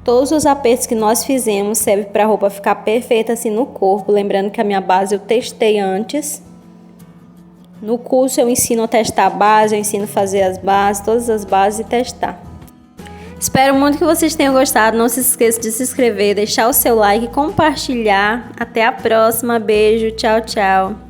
Todos os apertos que nós fizemos servem para a roupa ficar perfeita assim no corpo. Lembrando que a minha base eu testei antes. No curso eu ensino a testar a base, eu ensino a fazer as bases, todas as bases e testar. Espero muito que vocês tenham gostado. Não se esqueça de se inscrever, deixar o seu like, compartilhar. Até a próxima. Beijo. Tchau, tchau.